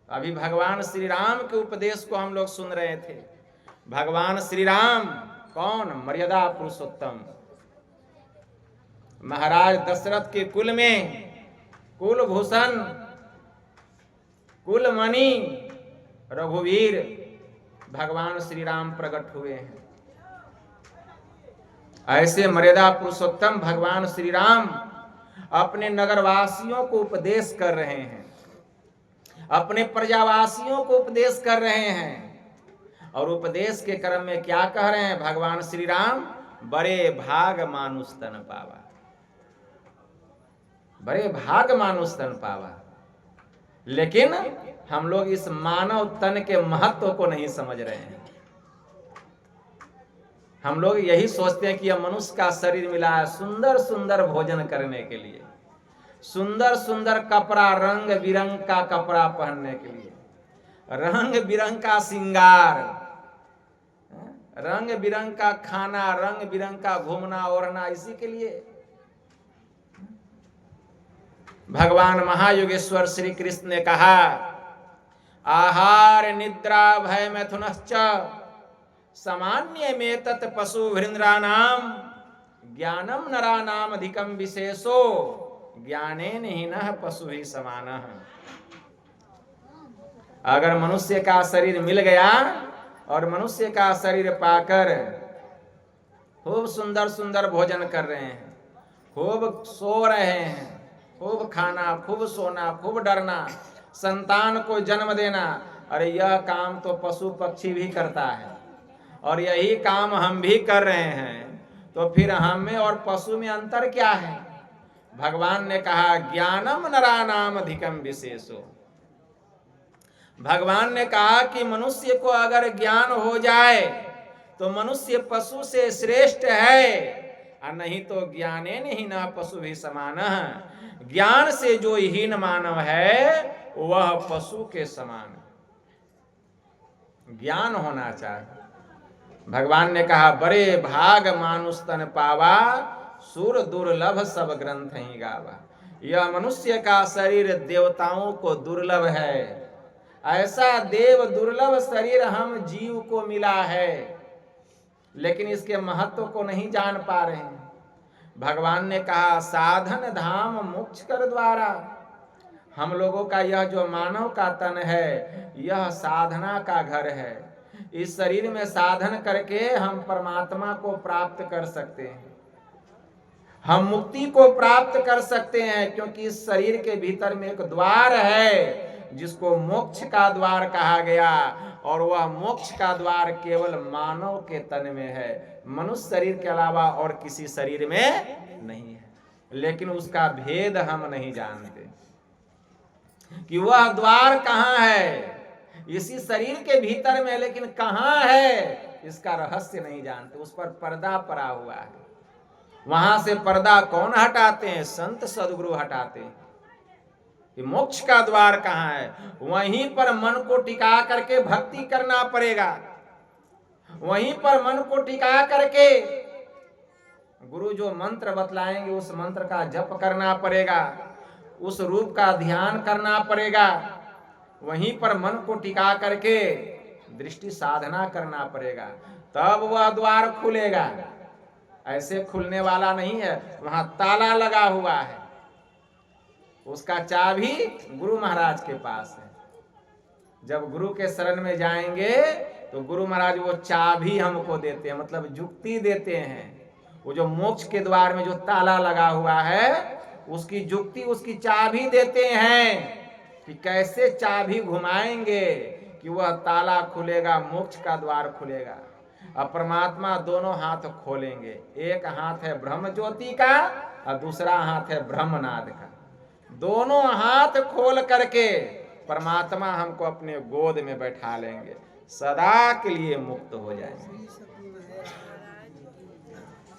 अभी भगवान श्री राम के उपदेश को हम लोग सुन रहे थे। भगवान श्री राम कौन? मर्यादा पुरुषोत्तम। महाराज दशरथ के कुल में कुलभूषण, कुलमणि, रघुवीर भगवान श्री राम प्रकट हुए हैं। ऐसे मर्यादा पुरुषोत्तम भगवान श्री राम अपने नगरवासियों को उपदेश कर रहे हैं, अपने प्रजावासियों को उपदेश कर रहे हैं। और उपदेश के क्रम में क्या कह रहे हैं भगवान श्री राम? बड़े भाग मानुष तन पावा, बड़े भाग मानुष तन पावा। लेकिन हम लोग इस मानव तन के महत्व को नहीं समझ रहे हैं। हम लोग यही सोचते हैं कि यह मनुष्य का शरीर मिला है सुंदर सुंदर भोजन करने के लिए, सुंदर सुंदर कपड़ा, रंग बिरंग का कपड़ा पहनने के लिए, रंग बिरंग का श्रृंगार, रंग बिरंग का खाना, रंग बिरंग का घूमना ओढ़ना, इसी के लिए। भगवान महायोगेश्वर श्री कृष्ण ने कहा, आहार निद्रा भय मैथुनश्च सामान्य में तत् पशु भृंद्रानाम ज्ञानम नरानाम अधिकम विशेषो ज्ञानेन हीनः पशु ही समानः। अगर मनुष्य का शरीर मिल गया और मनुष्य का शरीर पाकर खूब सुंदर सुंदर भोजन कर रहे हैं, खूब सो रहे हैं, खूब खाना, खूब सोना, खूब डरना, संतान को जन्म देना, अरे यह काम तो पशु पक्षी भी करता है और यही काम हम भी कर रहे हैं, तो फिर हम में और पशु में अंतर क्या है? भगवान ने कहा ज्ञानम नरानाम अधिकम विशेषो। भगवान ने कहा कि मनुष्य को अगर ज्ञान हो जाए तो मनुष्य पशु से श्रेष्ठ है, और नहीं तो ज्ञानेन हीनः पशु भी समानः। ज्ञान से जो हीन मानव है वह पशु के समान। ज्ञान होना चाहिए। भगवान ने कहा बड़े भाग मानुष तन पावा, सुर दुर्लभ सब ग्रंथ ही गावा। यह मनुष्य का शरीर देवताओं को दुर्लभ है, ऐसा देव दुर्लभ शरीर हम जीव को मिला है, लेकिन इसके महत्व को नहीं जान पा रहे हैं। भगवान ने कहा साधन धाम मोक्ष कर द्वारा, हम लोगों का यह जो मानव का तन है, यह साधना का घर है। इस शरीर में साधन करके हम परमात्मा को प्राप्त कर सकते हैं, हम मुक्ति को प्राप्त कर सकते हैं, क्योंकि इस शरीर के भीतर में एक द्वार है जिसको मोक्ष का द्वार कहा गया, और वह मोक्ष का द्वार केवल मानव के तन में है, मनुष्य शरीर के अलावा और किसी शरीर में नहीं है। लेकिन उसका भेद हम नहीं जानते कि वह द्वार कहाँ है, इसी शरीर के भीतर में, लेकिन कहाँ है इसका रहस्य नहीं जानते। उस पर पर्दा पड़ा हुआ है। वहां से पर्दा कौन हटाते हैं? संत सदगुरु हटाते हैं कि मोक्ष का द्वार कहाँ है। वहीं पर मन को टिका करके भक्ति करना पड़ेगा, वहीं पर मन को टिका करके गुरु जो मंत्र बतलाएंगे उस मंत्र का जप करना पड़ेगा, उस रूप का ध्यान करना पड़ेगा, वहीं पर मन को टिका करके दृष्टि साधना करना पड़ेगा, तब वह द्वार खुलेगा। ऐसे खुलने वाला नहीं है, वहां ताला लगा हुआ है, उसका चाबी गुरु महाराज के पास है। जब गुरु के शरण में जाएंगे तो गुरु महाराज वो चाबी हमको देते हैं, मतलब जुक्ति देते हैं। वो जो मोक्ष के द्वार में जो ताला लगा हुआ है उसकी जुक्ति, उसकी चाबी देते हैं कि कैसे चाबी घुमाएंगे कि वह ताला खुलेगा, मोक्ष का द्वार खुलेगा। अब परमात्मा दोनों हाथ खोलेंगे, एक हाथ है ब्रह्म ज्योति का और दूसरा हाथ है ब्रह्मनाद का। दोनों हाथ खोल करके परमात्मा हमको अपने गोद में बैठा लेंगे, सदा के लिए मुक्त हो जाएंगे,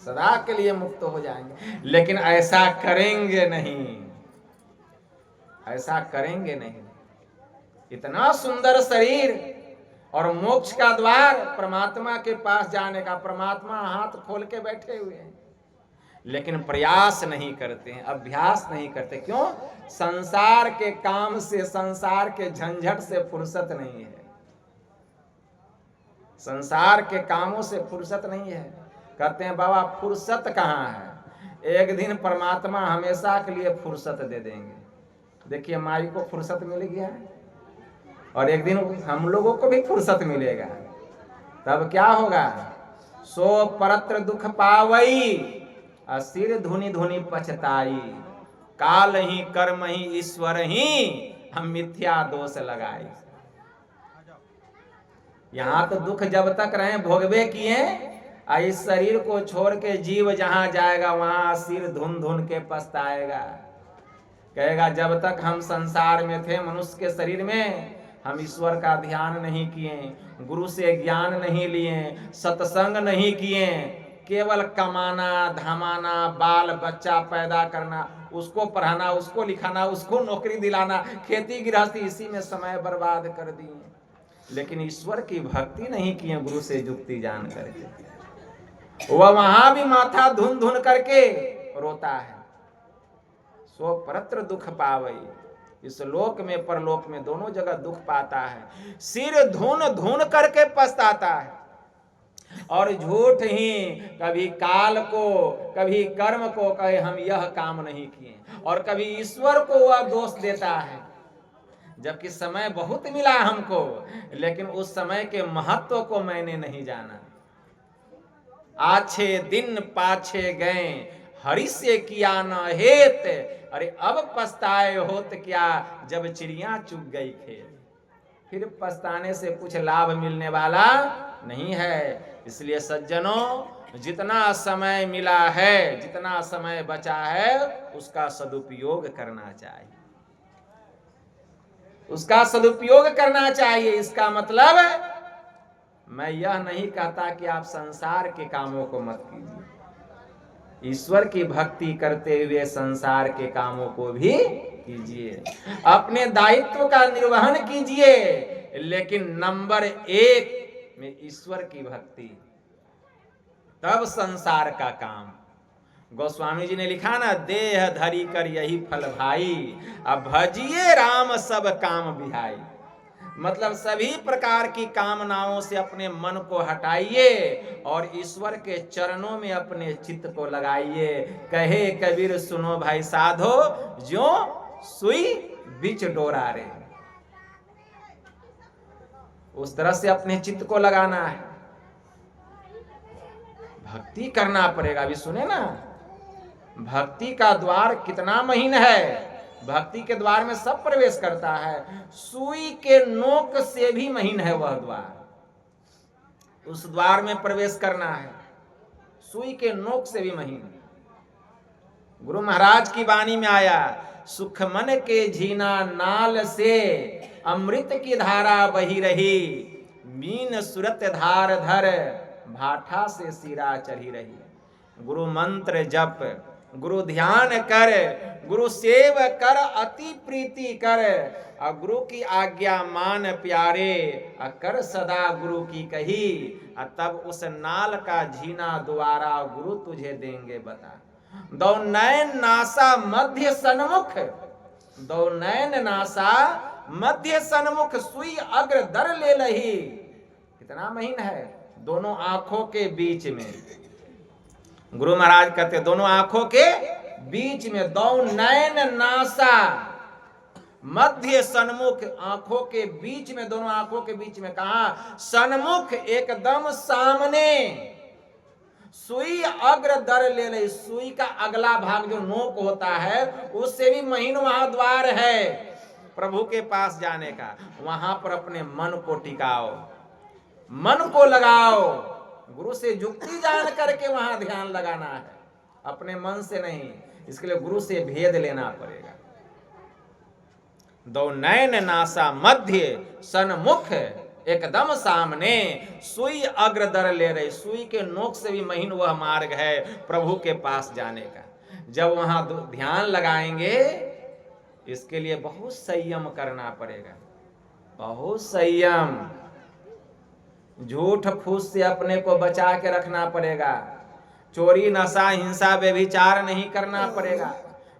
सदा के लिए मुक्त हो जाएंगे। लेकिन ऐसा करेंगे नहीं, ऐसा करेंगे नहीं। इतना सुंदर शरीर और मोक्ष का द्वार परमात्मा के पास जाने का, परमात्मा हाथ खोल के बैठे हुए हैं, लेकिन प्रयास नहीं करते हैं, अभ्यास नहीं करते। क्यों? संसार के काम से, संसार के झंझट से फुर्सत नहीं है, संसार के कामों से फुर्सत नहीं है। कहते हैं बाबा फुर्सत कहाँ है? एक दिन परमात्मा हमेशा के लिए फुर्सत दे देंगे। देखिए माई को फुर्सत मिल गया और एक दिन हम लोगों को भी फुर्सत मिलेगा, तब क्या होगा? सो परत्र दुख पावई, सिर धुनि धुनि पछताई, काल ही कर्म ही ईश्वर ही हम मिथ्या दोष लगाई। यहाँ तो दुख जब तक रहे भोगवे किए, इस शरीर को छोड़ के जीव जहां जाएगा वहां सिर धुन धुन के पछताएगा। कहेगा जब तक हम संसार में थे, मनुष्य के शरीर में, हम ईश्वर का ध्यान नहीं किए, गुरु से ज्ञान नहीं लिए, सत्संग नहीं किए, केवल कमाना धमाना, बाल बच्चा पैदा करना, उसको पढ़ाना, उसको लिखाना, उसको नौकरी दिलाना, खेती गृहस्थी, इसी में समय बर्बाद कर दिए। लेकिन ईश्वर की भक्ति नहीं किए, गुरु से जुक्ति जान करके। वह वहां भी माथा धुन धुन करके रोता है। सो परत्र दुख पावई, इस लोक में परलोक में दोनों जगह दुख पाता है, सिर धुन धुन करके पछताता है। और झूठ ही कभी काल को, कभी कर्म को कहे हम यह काम नहीं किए, और कभी ईश्वर को वह दोष देता है, जबकि समय बहुत मिला हमको, लेकिन उस समय के महत्व को मैंने नहीं जाना। आछे दिन पाछे गए, हरि से किया न हेत, अरे अब पछताए होत क्या, जब चिड़िया चुग गई खेत। फिर पछताने से कुछ लाभ मिलने वाला नहीं है। इसलिए सज्जनों, जितना समय मिला है, जितना समय बचा है, उसका सदुपयोग करना चाहिए, उसका सदुपयोग करना चाहिए। इसका मतलब मैं यह नहीं कहता कि आप संसार के कामों को मत कीजिए, ईश्वर की भक्ति करते हुए संसार के कामों को भी कीजिए, अपने दायित्व का निर्वहन कीजिए, लेकिन नंबर 1 में ईश्वर की भक्ति, तब संसार का काम। गोस्वामी जी ने लिखा ना, देह धरी कर यही फल भाई, अब भजिए राम सब काम बिहाई। मतलब सभी प्रकार की कामनाओं से अपने मन को हटाइए और ईश्वर के चरणों में अपने चित्त को लगाइए। कहे कबीर सुनो भाई साधो, ज्यों सुई बीच डोरा रे। उस तरह से अपने चित्त को लगाना है, भक्ति करना पड़ेगा। अभी सुने ना, भक्ति का द्वार कितना महीन है। भक्ति के द्वार में सब प्रवेश करता है, सुई के नोक से भी महीन है वह द्वार। उस द्वार में प्रवेश करना है, सुई के नोक से भी महीन। गुरु महाराज की वाणी में आया, सुख मन के झीना नाल से अमृत की धारा बही रही, मीन सुरत धार धर भाठा से सिरा चढ़ी रही। गुरु मंत्र जप, गुरु ध्यान कर, गुरु सेव कर अति प्रीति कर, और गुरु की आज्ञा मान प्यारे, कर सदा गुरु की कही, तब उस नाल का झीना द्वारा गुरु तुझे देंगे बता। दो नैन नासा मध्य सन्मुख, दो नैन नासा मध्य सन्मुख, सुई अग्र दर ले लही। कितना महीन है, दोनों आंखों के बीच में। गुरु महाराज कहते दोनों आंखों के बीच में, दो नैन नासा मध्य सन्मुख, आंखों के बीच में, दोनों आंखों के बीच में। कहा सन्मुख, एकदम सामने। सुई अग्र दर ले ले, सुई का अगला भाग जो नोक होता है उससे भी महीन वहां द्वार है प्रभु के पास जाने का। वहां पर अपने मन को टिकाओ, मन को लगाओ, गुरु से जुक्ति जान करके वहां ध्यान लगाना है, अपने मन से नहीं। इसके लिए गुरु से भेद लेना पड़ेगा। दो नैन नासा मध्य सन्मुख, एकदम सामने, सुई अग्र दर ले रही। सुई के नोक से भी महीन वह मार्ग है प्रभु के पास जाने का। जब वहां ध्यान लगाएंगे, इसके लिए बहुत संयम करना पड़ेगा, बहुत संयम। झूठ फूस से अपने को बचा के रखना पड़ेगा। चोरी नशा हिंसा व्यभिचार नहीं करना पड़ेगा।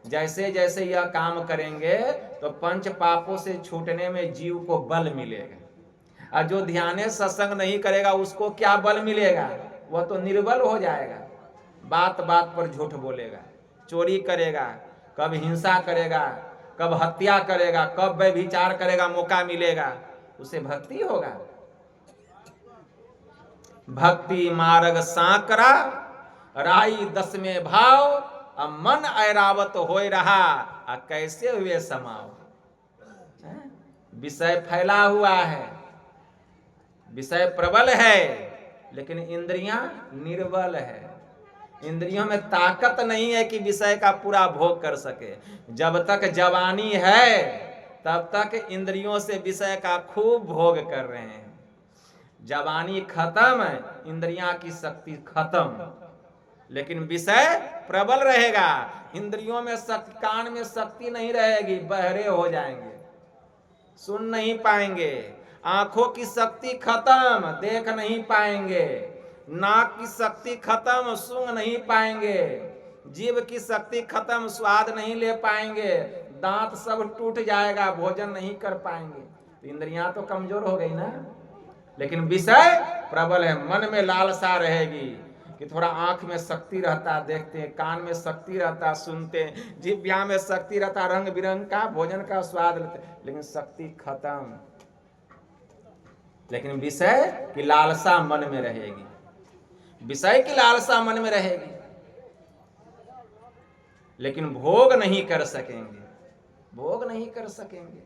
जैसे जैसे यह काम करेंगे तो पंच पापों से छूटने में जीव को बल मिलेगा। और जो ध्यान सत्संग नहीं करेगा उसको क्या बल मिलेगा, वह तो निर्बल हो जाएगा। बात बात पर झूठ बोलेगा, चोरी करेगा, कब हिंसा करेगा, कब हत्या करेगा, कब व्यभिचार करेगा, मौका मिलेगा, उसे भक्ति होगा। भक्ति मार्ग सांकरा राई दस में भाव, मन ऐरावत होय रहा, कैसे हुए समाओ। विषय फैला हुआ है, विषय प्रबल है, लेकिन इंद्रियां निर्बल है। इंद्रियों में ताकत नहीं है कि विषय का पूरा भोग कर सके। जब तक जवानी है तब तक इंद्रियों से विषय का खूब भोग कर रहे हैं। जवानी खत्म, इंद्रियां की शक्ति खत्म, लेकिन विषय प्रबल रहेगा। इंद्रियों में शक्ति, कान में शक्ति नहीं रहेगी, बहरे हो जाएंगे, सुन नहीं पाएंगे। आंखों की शक्ति खत्म, देख नहीं पाएंगे। नाक की शक्ति खत्म, सूंघ नहीं पाएंगे। जीभ की शक्ति खत्म, स्वाद नहीं ले पाएंगे। दांत सब टूट जाएगा, भोजन नहीं कर पाएंगे। तो इंद्रियां तो कमजोर हो गई ना, लेकिन विषय प्रबल है। मन में लालसा रहेगी कि थोड़ा आंख में शक्ति रहता, देखते हैं, कान में शक्ति रहता, सुनते हैं, जिह्वा में शक्ति रहता, रंग बिरंग का भोजन का स्वाद लेते, लेकिन शक्ति खत्म। लेकिन विषय की लालसा मन में रहेगी, विषय की लालसा मन में रहेगी, लेकिन भोग नहीं कर सकेंगे, भोग नहीं कर सकेंगे।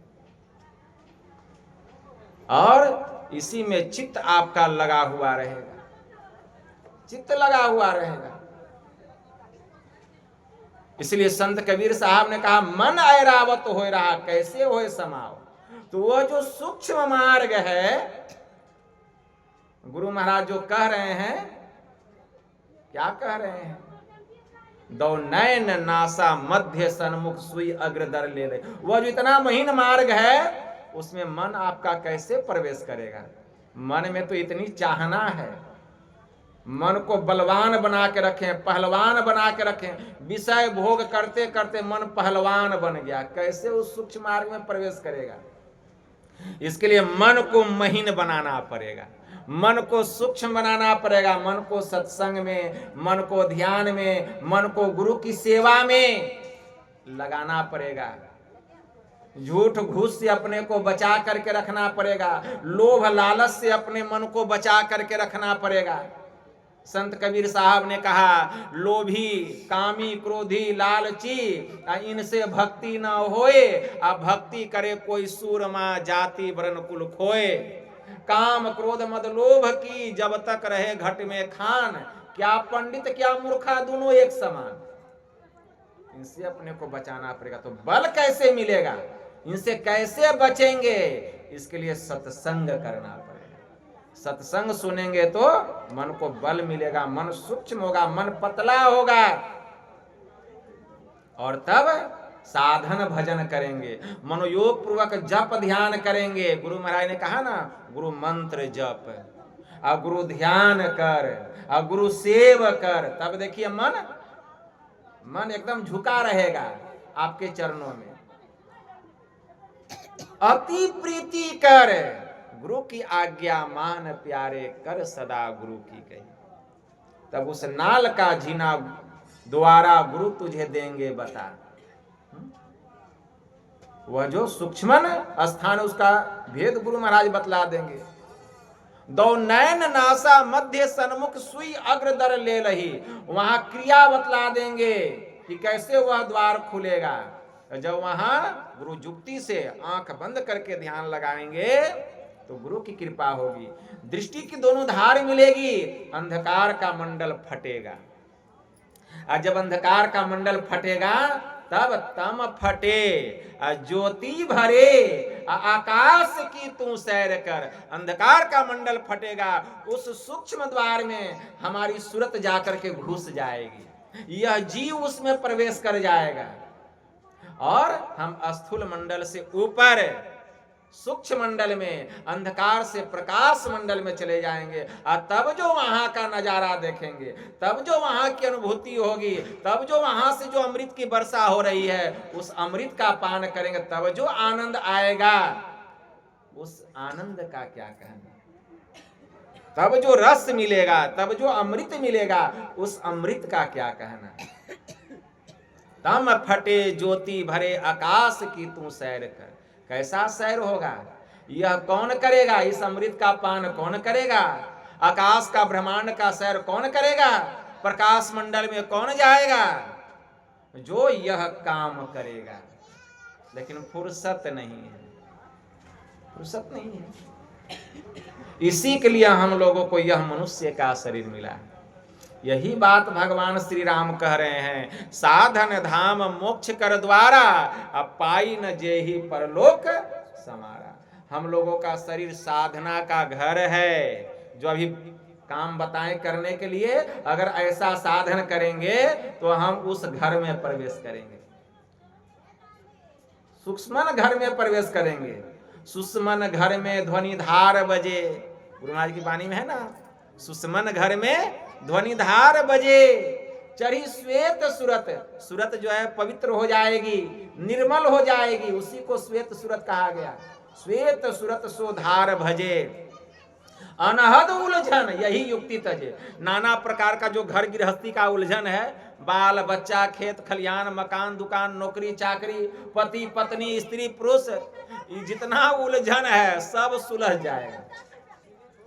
और इसी में चित्त आपका लगा हुआ रहेगा, चित्त लगा हुआ रहेगा। इसलिए संत कबीर साहब ने कहा, मन ऐरावत हो रहा, कैसे होए समाओ। तो वह जो सूक्ष्म मार्ग है, गुरु महाराज जो कह रहे हैं, क्या कह रहे हैं? दो नैन नासा मध्य सन्मुख सुई अग्रदर ले ले। वह जो इतना महीन मार्ग है, उसमें मन आपका कैसे प्रवेश करेगा? मन में तो इतनी चाहना है, मन को बलवान बना के रखें, पहलवान बना के रखें। विषय भोग करते करते मन पहलवान बन गया, कैसे उस सूक्ष्म मार्ग में प्रवेश करेगा? इसके लिए मन को महीन बनाना पड़ेगा, मन को सूक्ष्म बनाना पड़ेगा। मन को सत्संग में, मन को ध्यान में, मन को गुरु की सेवा में लगाना पड़ेगा। झूठ घूस से अपने को बचा करके रखना पड़ेगा, लोभ लालच से अपने मन को बचा करके रखना पड़ेगा। संत कबीर साहब ने कहा, लोभी कामी क्रोधी लालची इनसे भक्ति न होए, अब भक्ति करे कोई सूरमा जाति वर्ण कुल खोए। काम क्रोध मद लोभ की जब तक रहे घट में खान, क्या पंडित क्या मूर्खा दोनों एक समान। इनसे अपने को बचाना पड़ेगा। तो बल कैसे मिलेगा, इनसे कैसे बचेंगे, इसके लिए सत्संग करना पड़ेगा। सत्संग सुनेंगे तो मन को बल मिलेगा, मन सूक्ष्म होगा, मन पतला होगा, और तब साधन भजन करेंगे, मनोयोग पूर्वक जप ध्यान करेंगे। गुरु महाराज ने कहा ना, गुरु मंत्र जप और गुरु ध्यान कर और गुरु सेव कर, तब देखिए मन एकदम झुका रहेगा आपके चरणों में। अति प्रीति कर गुरु की आज्ञा मान प्यारे, कर सदा गुरु की कही, तब उस नाल का जीना द्वारा गुरु तुझे देंगे बता। वह जो सूक्ष्म स्थान उसका भेद गुरु महाराज बतला देंगे। दो नैन नासा मध्य सन्मुख सुई अग्रदर ले रही, वहां क्रिया बतला देंगे कि कैसे वह द्वार खुलेगा। जब वहां गुरु जुक्ति से आंख बंद करके ध्यान लगाएंगे तो गुरु की कृपा होगी, दृष्टि की दोनों धार मिलेगी, अंधकार का मंडल फटेगा। और जब अंधकार का मंडल फटेगा तब तम फटे ज्योति भरे, आकाश की तू सैर कर। अंधकार का मंडल फटेगा, उस सूक्ष्म द्वार में हमारी सूरत जाकर के घुस जाएगी, यह जीव उसमें प्रवेश कर जाएगा, और हम स्थूल मंडल से ऊपर सूक्ष्म मंडल में, अंधकार से प्रकाश मंडल में चले जाएंगे। और तब जो वहां का नजारा देखेंगे, तब जो वहां की अनुभूति होगी, तब जो वहां से जो अमृत की वर्षा हो रही है, उस अमृत का पान करेंगे, तब जो आनंद आएगा, उस आनंद का क्या कहना। तब जो रस मिलेगा, तब जो अमृत मिलेगा, उस अमृत का क्या कहना। तम फटे ज्योति भरे, आकाश की तू सैर कर। कैसा सैर होगा, यह कौन करेगा, इस अमृत का पान कौन करेगा, आकाश का ब्रह्मांड का सैर कौन करेगा, प्रकाश मंडल में कौन जाएगा, जो यह काम करेगा। लेकिन फुर्सत नहीं है, फुर्सत नहीं है। इसी के लिए हम लोगों को यह मनुष्य का शरीर मिला है। यही बात भगवान श्री राम कह रहे हैं, साधन धाम मोक्ष कर द्वारा, अब पाई न जेहि परलोक समारा। हम लोगों का शरीर साधना का घर है, जो अभी काम बताएं करने के लिए, अगर ऐसा साधन करेंगे तो हम उस घर में प्रवेश करेंगे, सूक्ष्म घर में प्रवेश करेंगे। सुषमन घर में ध्वनि धार बजे, गुरु महाराज की वाणी में है ना, सुषमन घर में ध्वनि धार बजे, चढ़ी श्वेत सूरत। सूरत जो है पवित्र हो जाएगी, निर्मल हो जाएगी, उसी को श्वेत सूरत कहा गया। श्वेत सूरत सो धार भजे, अनहद उलझन यही युक्ति तजे। नाना प्रकार का जो घर गृहस्थी का उलझन है, बाल बच्चा, खेत खलियान, मकान दुकान, नौकरी चाकरी, पति पत्नी, स्त्री पुरुष, जितना उलझन है सब सुलझ जाएगा,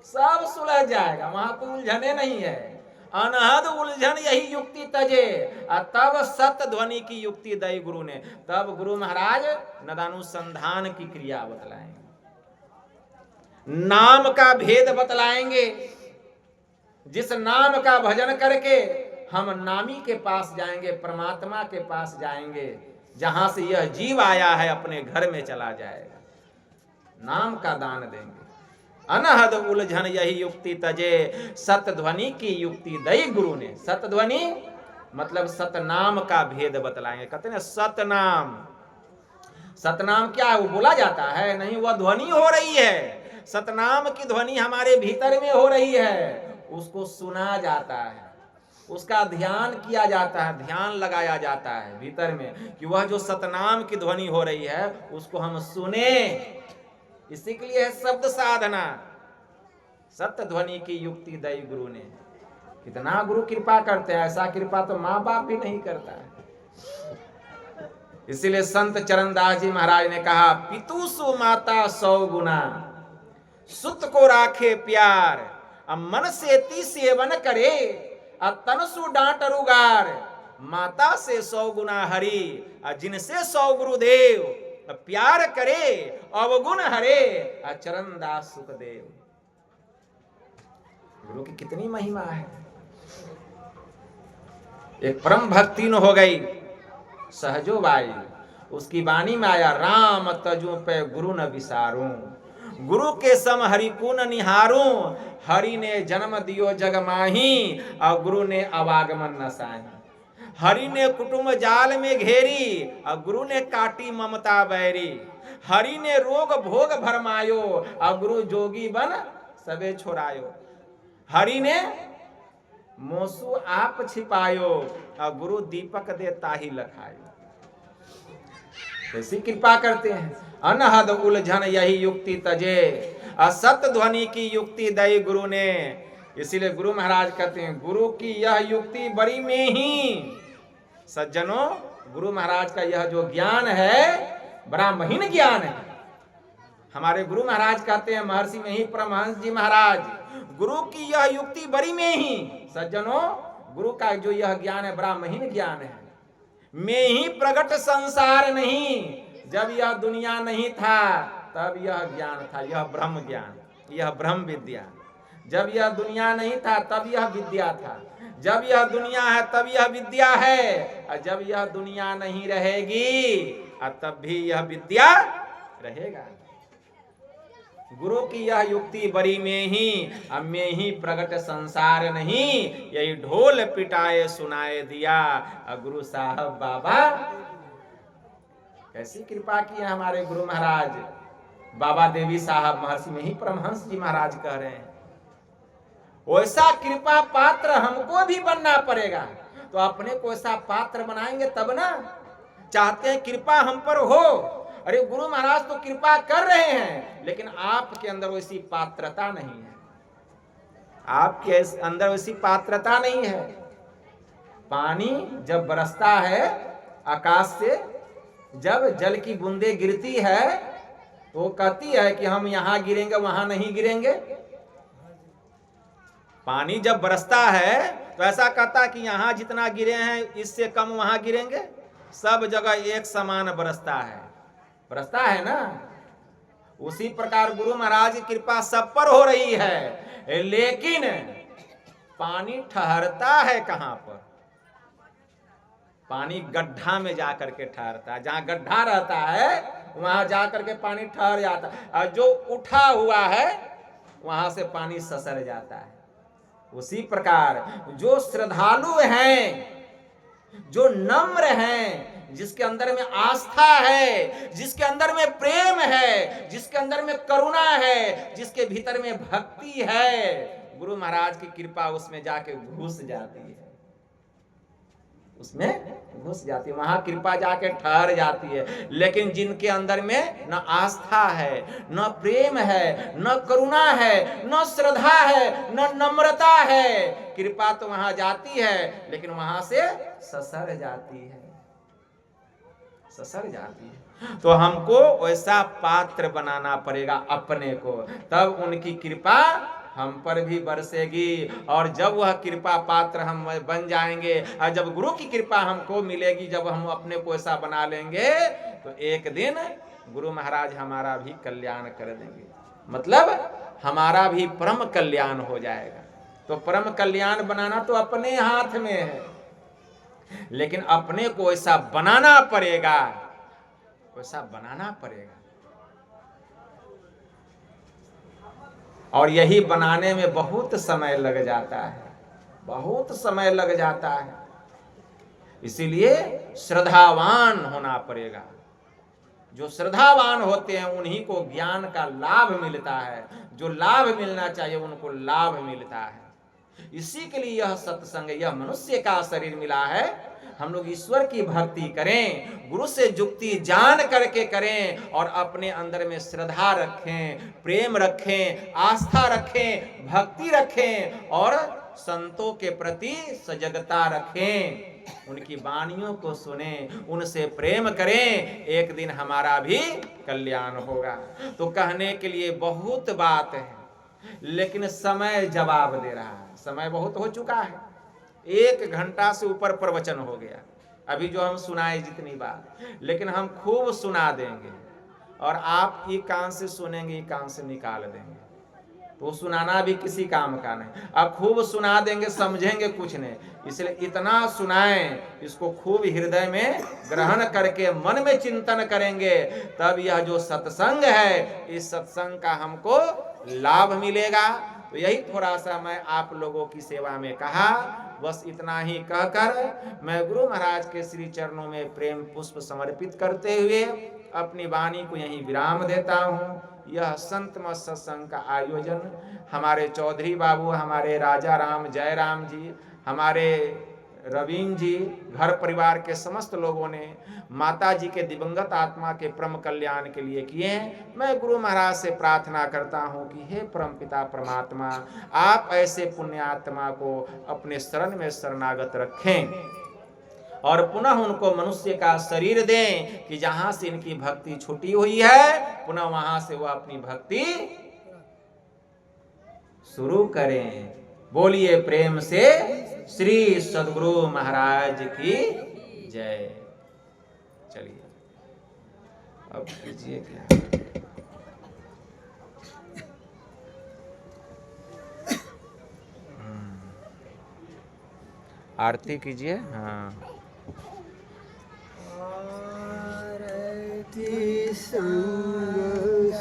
सब सुलझ जाएगा, वहां कोई उलझने नहीं है। अनहद उलझन यही युक्ति तजे, तब सत ध्वनि की युक्ति दई गुरु ने। तब गुरु महाराज नदानुसंधान की क्रिया बतलाएंगे, नाम का भेद बतलाएंगे। जिस नाम का भजन करके हम नामी के पास जाएंगे, परमात्मा के पास जाएंगे, जहां से यह जीव आया है अपने घर में चला जाएगा। नाम का दान देंगे। अनहद उलझन यही युक्ति तजे, सतध्वनि की युक्ति दई गुरु ने। सतध्वनि मतलब सतनाम का भेद बतलाएंगे। कहते हैं सतनाम, सतनाम क्या है, वो बोला जाता है नहीं, वह ध्वनि हो रही है। सतनाम की ध्वनि हमारे भीतर में हो रही है, उसको सुना जाता है, उसका ध्यान किया जाता है, ध्यान लगाया जाता है भीतर में कि वह जो सतनाम की ध्वनि हो रही है उसको हम सुने। इसी के लिए है शब्द साधना। सत्य ध्वनि की युक्ति दई गुरु ने। कितना गुरु कृपा करते हैं, ऐसा कृपा तो माँ बाप भी नहीं करता है। इसीलिए संत चरणदास जी महाराज ने कहा, पितु सु माता 100 गुना, सुत को राखे प्यार, अब मन से ती सेवन करे, अब तन सु डांट रुगार, माता से 100 गुना हरि, जिनसे 100 गुरुदेव, प्यार करे अवगुण हरे, चरणदास सुखदेव। गुरु की कितनी महिमा है। एक परम भक्ति न हो गई सहजो बाई, उसकी वाणी में आया, राम तजु पे गुरु न विसारूं, गुरु के सम हरि को न निहारूं, हरि ने जन्म दियो जग माही, और गुरु ने अवागमन न साही, हरि ने कुटुंब जाल में घेरी, और गुरु ने काटी ममता बैरी, हरि ने रोग भोग भरमायो, और गुरु जोगी बन सबे छोड़ायो, हरि ने मोसु आप छिपायो, और गुरु दीपक दे ताही लखायो। ऐसी कृपा करते हैं। अनहद उलझन यही युक्ति तजे, असत ध्वनि की युक्ति दई गुरु ने। इसीलिए गुरु महाराज कहते हैं, गुरु की यह युक्ति बड़ी में ही। सज्जनों, गुरु महाराज का यह जो ज्ञान है बड़ा महीन ज्ञान है। हमारे गुरु महाराज कहते हैं, महर्षि में ही परमहंस जी महाराज, गुरु की यह युक्ति बड़ी में ही। सज्जनों, गुरु का जो यह ज्ञान है बड़ा महीन ज्ञान है। में ही प्रगट संसार नहीं, जब यह दुनिया नहीं था तब यह ज्ञान था, यह ब्रह्म ज्ञान, यह ब्रह्म विद्या। जब यह दुनिया नहीं था तब यह विद्या था, जब यह दुनिया है तब यह विद्या है, और जब यह दुनिया नहीं रहेगी तब भी यह विद्या रहेगा। गुरु की यह युक्ति बड़ी में ही, अब में ही प्रगट संसार नहीं, यही ढोल पिटाए सुनाए दिया। गुरु साहब बाबा कैसी कृपा की है हमारे गुरु महाराज। बाबा देवी साहब, महर्षि में ही परमहंस जी महाराज कह रहे हैं, वैसा कृपा पात्र हमको भी बनना पड़ेगा। तो अपने को ऐसा पात्र बनाएंगे तब ना। चाहते हैं कृपा हम पर हो, अरे गुरु महाराज तो कृपा कर रहे हैं, लेकिन आपके अंदर वैसी पात्रता नहीं है, आपके अंदर वैसी पात्रता नहीं है। पानी जब बरसता है आकाश से, जब जल की बूंदे गिरती है तो कहती है कि हम यहां गिरेंगे वहां नहीं गिरेंगे। पानी जब बरसता है तो ऐसा कहता है कि यहां जितना गिरे हैं इससे कम वहां गिरेंगे। सब जगह एक समान बरसता है ना। उसी प्रकार गुरु महाराज की कृपा सब पर हो रही है, लेकिन पानी ठहरता है कहां पर? पानी गड्ढा में जाकर के ठहरता है। जहां गड्ढा रहता है वहां जाकर के पानी ठहर जाता है, और जो उठा हुआ है वहां से पानी ससर जाता है। उसी प्रकार जो श्रद्धालु हैं, जो नम्र हैं, जिसके अंदर में आस्था है, जिसके अंदर में प्रेम है, जिसके अंदर में करुणा है, जिसके भीतर में भक्ति है, गुरु महाराज की कृपा उसमें जाके घुस जाती है, उसमें घुस जाती है, वहां कृपा जाके ठहर जाती है। लेकिन जिनके अंदर में न आस्था है, न प्रेम है, न करुणा है, न श्रद्धा है, न नम्रता है, कृपा तो वहां जाती है लेकिन वहां से ससर जाती है, ससर जाती है। तो हमको वैसा पात्र बनाना पड़ेगा अपने को, तब उनकी कृपा हम पर भी बरसेगी। और जब वह कृपा पात्र हम बन जाएंगे, और जब गुरु की कृपा हमको मिलेगी, जब हम अपने को ऐसा बना लेंगे, तो एक दिन गुरु महाराज हमारा भी कल्याण कर देंगे, मतलब हमारा भी परम कल्याण हो जाएगा। तो परम कल्याण बनाना तो अपने हाथ में है, लेकिन अपने को ऐसा बनाना पड़ेगा, वैसा बनाना पड़ेगा। और यही बनाने में बहुत समय लग जाता है, बहुत समय लग जाता है। इसीलिए श्रद्धावान होना पड़ेगा। जो श्रद्धावान होते हैं उन्हीं को ज्ञान का लाभ मिलता है, जो लाभ मिलना चाहिए उनको लाभ मिलता है। इसी के लिए यह सत्संग, यह मनुष्य का शरीर मिला है। हम लोग ईश्वर की भक्ति करें, गुरु से जुक्ति जान करके करें, और अपने अंदर में श्रद्धा रखें, प्रेम रखें, आस्था रखें, भक्ति रखें, और संतों के प्रति सजगता रखें, उनकी वाणियों को सुने, उनसे प्रेम करें, एक दिन हमारा भी कल्याण होगा। तो कहने के लिए बहुत बात है, लेकिन समय जवाब दे रहा है। समय बहुत हो चुका है, 1 घंटा से ऊपर प्रवचन हो गया। अभी जो हम सुनाए जितनी बात, लेकिन हम खूब सुना देंगे और आप एक कान से सुनेंगे, एक कान से निकाल देंगे। तो सुनाना भी किसी काम का नहीं। अब खूब सुना देंगे, समझेंगे कुछ नहीं। इसलिए इतना सुनाएं, इसको खूब हृदय में ग्रहण करके मन में चिंतन करेंगे, तब यह जो सत्संग है, इस सत्संग का हमको लाभ मिलेगा। तो यही थोड़ा सा मैं आप लोगों की सेवा में कहा। बस इतना ही कहकर मैं गुरु महाराज के श्री चरणों में प्रेम पुष्प समर्पित करते हुए अपनी वाणी को यहीं विराम देता हूँ। यह संत मत सत्संग का आयोजन हमारे चौधरी बाबू, हमारे राजा राम जयराम जी, हमारे रवीन जी, घर परिवार के समस्त लोगों ने माता जी के दिवंगत आत्मा के परम कल्याण के लिए किए हैं। मैं गुरु महाराज से प्रार्थना करता हूँ कि हे परमपिता परमात्मा, आप ऐसे पुण्यात्मा को अपने शरण में शरणागत रखें और पुनः उनको मनुष्य का शरीर दें कि जहां से इनकी भक्ति छूटी हुई है, पुनः वहां से वह अपनी भक्ति शुरू करें। बोलिए प्रेम से श्री सद्गुरु महाराज की जय। चलिए अब कीजिए क्या, आरती कीजिए। हाँ, आरती संग